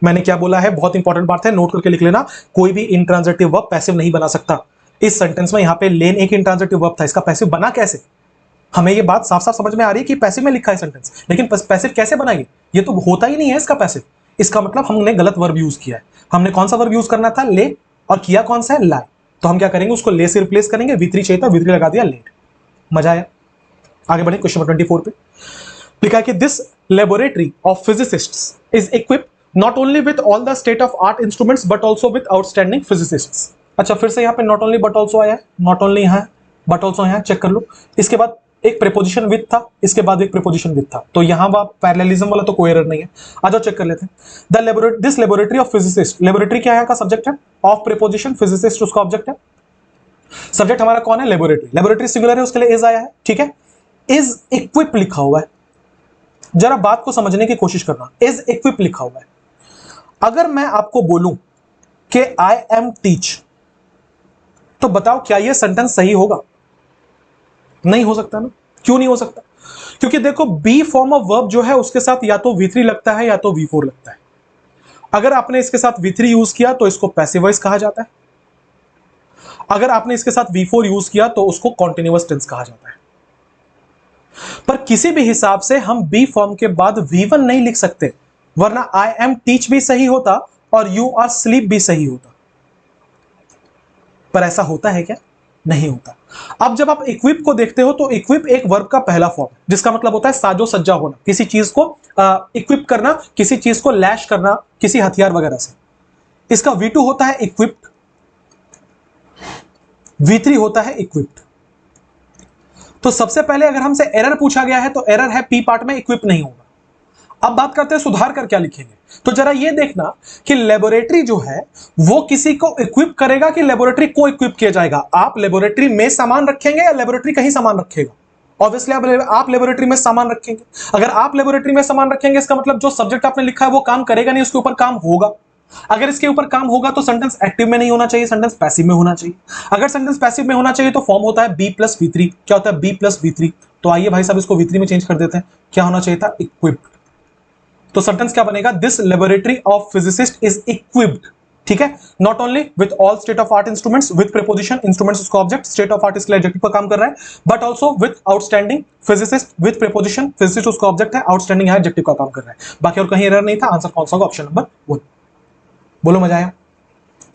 मैंने क्या बोला है? बहुत इंपॉर्टेंट बात है, नोट करके लिख लेना। कोई भी इंट्रांजिटिव वर्ब पैसिव नहीं बना सकता। इस सेंटेंस में यहां पे लेन एक इंट्रांजिटिव वर्ब था, इसका पैसिव बना कैसे? हमें ये बात साफ साफ समझ में आ रही है कि पैसिव में लिखा है सेंटेंस, लेकिन पैसिव कैसे बनाएंगे? ये तो होता ही नहीं है इसका पैसिव। इसका मतलब हमने गलत वर्ब यूज किया है। हमने कौन सा वर्ब यूज करना था? ले, और किया कौन सा है? लाई। तो हम क्या करेंगे? उसको ले से रिप्लेस करेंगे। V3 चाहिए था, V3 लगा दिया, लेट। मजा आया? आगे बढ़े क्वेश्चन नंबर 24 पे। लिखा है कि this laboratory of physicists is equipped not only with all the state of art instruments but also with outstanding physicists. अच्छा, फिर से यहाँ पे नॉट ओनली बट ऑल्सो आया है, नॉट ओनली यहाँ है, बट ऑल्सो यहाँ, चेक कर लो। इसके बाद एक प्रीपोजिशन विद था, इसके बाद एक प्रीपोजिशन विद था, तो यहाँ पैरेललिज्म वाला तो कोई एरर नहीं है। आ जाओ चेक कर लेते हैं। This laboratory of physicist, laboratory क्या है का सब्जेक्ट है, ऑफ प्रीपोजिशन, फिजिसिस्ट उसका ऑब्जेक्ट है। सब्जेक्ट हमारा कौन है? लेबोरेटरी। लेबोरेटरी सिंगुलर है, उसके लिए इज आया है, ठीक है। इज इक्विप लिखा हुआ है, जरा बात को समझने की कोशिश करना। इज इक्विप लिखा हुआ है। अगर मैं आपको बोलूं कि आई एम टीच, तो बताओ क्या यह सेंटेंस सही होगा? नहीं हो सकता ना। क्यों नहीं हो सकता? क्योंकि देखो बी फॉर्म ऑफ वर्ब जो है उसके साथ या तो V3 लगता है या तो V4 लगता है। अगर आपने इसके साथ V3 यूज किया तो इसको पैसिव वॉइस कहा जाता है। अगर आपने इसके साथ V4 यूज किया तो उसको कॉन्टिन्यूअस टेंस कहा जाता है। पर किसी भी हिसाब से हम बी फॉर्म के बाद V1 नहीं लिख सकते, वरना आई एम टीच भी सही होता और यू आर स्लीप भी सही होता। पर ऐसा होता है क्या? नहीं होता। अब जब आप इक्विप को देखते हो तो इक्विप एक वर्ब का पहला फॉर्म है, जिसका मतलब होता है साजो सज्जा होना, किसी चीज को इक्विप करना, किसी चीज को लैश करना किसी हथियार वगैरह से। इसका V2 होता है इक्विप्ड, V3 होता है इक्विप्ड। तो सबसे पहले अगर हमसे एरर पूछा गया है तो एरर है पी पार्ट में इक्विप नहीं होगा। अब बात करते हैं सुधार कर क्या लिखेंगे। तो जरा ये देखना कि लेबोरेटरी जो है वो किसी को इक्विप करेगा कि लेबोरेटरी को इक्विप किया जाएगा। आप लेबोरेटरी में सामान रखेंगे या लेबोरेटरी कहीं सामान रखेगा? ऑब्वियसली आप लेबोरेटरी में सामान रखेंगे। अगर आप लेबोरेटरी में सामान रखेंगे इसका मतलब जो सब्जेक्ट आपने लिखा है वो काम करेगा नहीं, उसके ऊपर काम होगा। अगर इसके ऊपर काम होगा तो सेंटेंस एक्टिव में नहीं होना चाहिए, सेंटेंस पैसिव में होना चाहिए। अगर सेंटेंस पैसिव में होना चाहिए तो फॉर्म होता है बी प्लस V3। क्या होता है? Be plus V3। तो आइए भाई साहब इसको V3 में चेंज कर देते हैं। क्या होना चाहिए था? इक्विप्ड। तो सेंटेंस क्या बनेगा? This laboratory of physicist is equipped. ठीक है, not only with all state of art instruments, with preposition, instruments उसका ऑब्जेक्ट, स्टेट ऑफ आर्ट इसके लिए एडजेक्टिव का काम कर रहा है, but also with outstanding physicist, with preposition, physicist उसका ऑब्जेक्ट है, आउटस्टैंडिंग है एडजेक्टिव का काम कर रहा है। बाकी और कहीं एरर नहीं था। आंसर कौन सा होगा? Option number 1। बोलो मजा आया?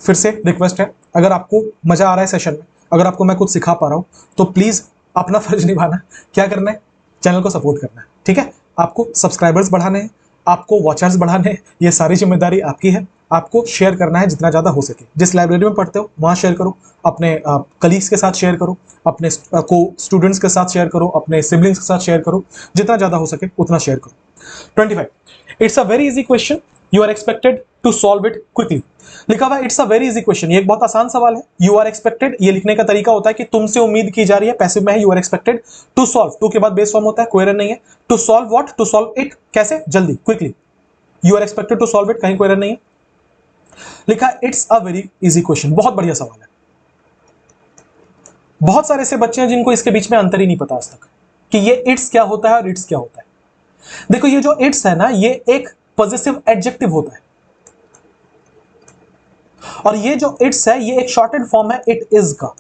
फिर से रिक्वेस्ट है, अगर आपको मजा आ रहा है सेशन में, अगर आपको मैं कुछ सिखा पा रहा हूं तो प्लीज अपना फर्ज निभाना। क्या करना है? चैनल को सपोर्ट करना है। ठीक है, आपको सब्सक्राइबर्स बढ़ाने हैं, आपको वॉचर्स बढ़ाने हैं, ये सारी जिम्मेदारी आपकी है। आपको शेयर करना है जितना ज्यादा हो सके। जिस लाइब्रेरी में पढ़ते हो वहां शेयर करो, अपने कलीग्स के साथ शेयर करो, अपने को स्टूडेंट्स के साथ शेयर करो, अपने सिबलिंग्स के साथ शेयर करो, जितना ज्यादा हो सके उतना शेयर करो। 25, it's a very easy question, you are expected to solve it quickly. लिखा हुआ it's a very easy question, ये एक बहुत आसान सवाल है। यू आर एक्सपेक्टेड, ये लिखने का तरीका होता है कि तुमसे उम्मीद की जा रही है, पैसिव में है। You are expected to solve, to के बाद बेस फॉर्म होता है, कोई एरर नहीं है। To solve what? To solve it. कैसे? जल्दी, quickly. You are expected to solve it, कहीं कोई एरर नहीं है। लिखा it's a very easy question, बहुत बढ़िया सवाल है। बहुत सारे ऐसे बच्चे हैं जिनको इसके बीच में अंतर ही नहीं पता आज तक कि ये इट्स क्या होता है और इट्स क्या होता है। देखो ये जो इट्स है ना, ये एक पॉजिटिव एडजेक्टिव होता है, और ये जो इट्स है ये एक शॉर्टेड फॉर्म है इट इज का।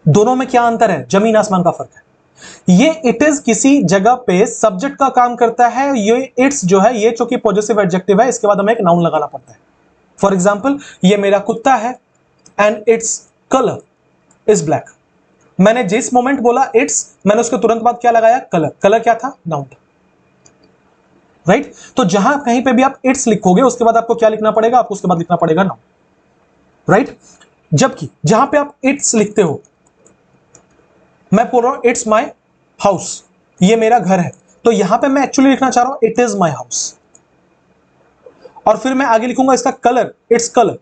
दोनों में क्या अंतर है? जमीन आसमान का फर्क है। ये इट इज किसी जगह पे सब्जेक्ट का काम करता है, ये इट्स जो है ये चूंकि पॉजिटिव एडजेक्टिव है, इसके बाद हमें एक नाउन लगाना पड़ता है। फॉर एग्जाम्पल, ये मेरा कुत्ता है and its colour is black. मैंने जिस मोमेंट बोला इट्स, मैंने उसके तुरंत बाद क्या लगाया? कलर। कलर क्या था? नाउन। राइट? तो जहां कहीं पे भी आप इट्स लिखोगे उसके बाद आपको क्या लिखना पड़ेगा? आपको उसके बाद लिखना पड़ेगा नाउन। राइट? जबकि जहां पे आप इट्स लिखते हो, मैं बोल रहा हूं इट्स माई हाउस, ये मेरा घर है, तो यहां पे मैं एक्चुअली लिखना चाह रहा हूं इट इज माई हाउस। और फिर मैं आगे लिखूंगा इसका कलर, इट्स कलर।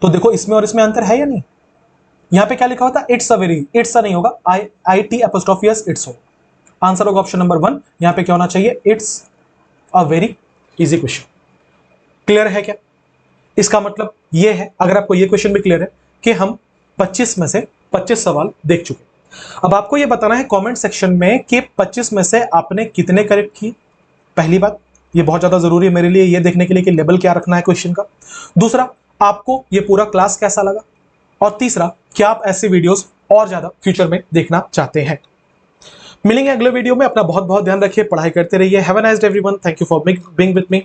तो देखो इसमें और इसमें अंतर है या नहीं? यहां पे क्या लिखा होता? It's a very, it's a नहीं होगा, IT एपोस्ट्रोफी एस इट्स होगा। आंसर होगा ऑप्शन नंबर 1। यहां पे क्या होना चाहिए? It's a very easy question. Clear है क्या? इसका मतलब यह है, अगर आपको यह क्वेश्चन भी क्लियर है, कि हम 25 में से 25 सवाल देख चुके। अब आपको यह बताना है कमेंट सेक्शन में कि 25 में से आपने कितने करेक्ट किए। पहली बात, यह बहुत ज्यादा जरूरी है मेरे लिए यह देखने के लिए कि लेवल क्या रखना है क्वेश्चन का। दूसरा, आपको यह पूरा क्लास कैसा लगा। और तीसरा, क्या आप ऐसे वीडियोस और ज्यादा फ्यूचर में देखना चाहते हैं। मिलेंगे अगले वीडियो में। अपना बहुत बहुत ध्यान रखिए, पढ़ाई करते रहिए। Have a nice day everyone. Thank you for being with me.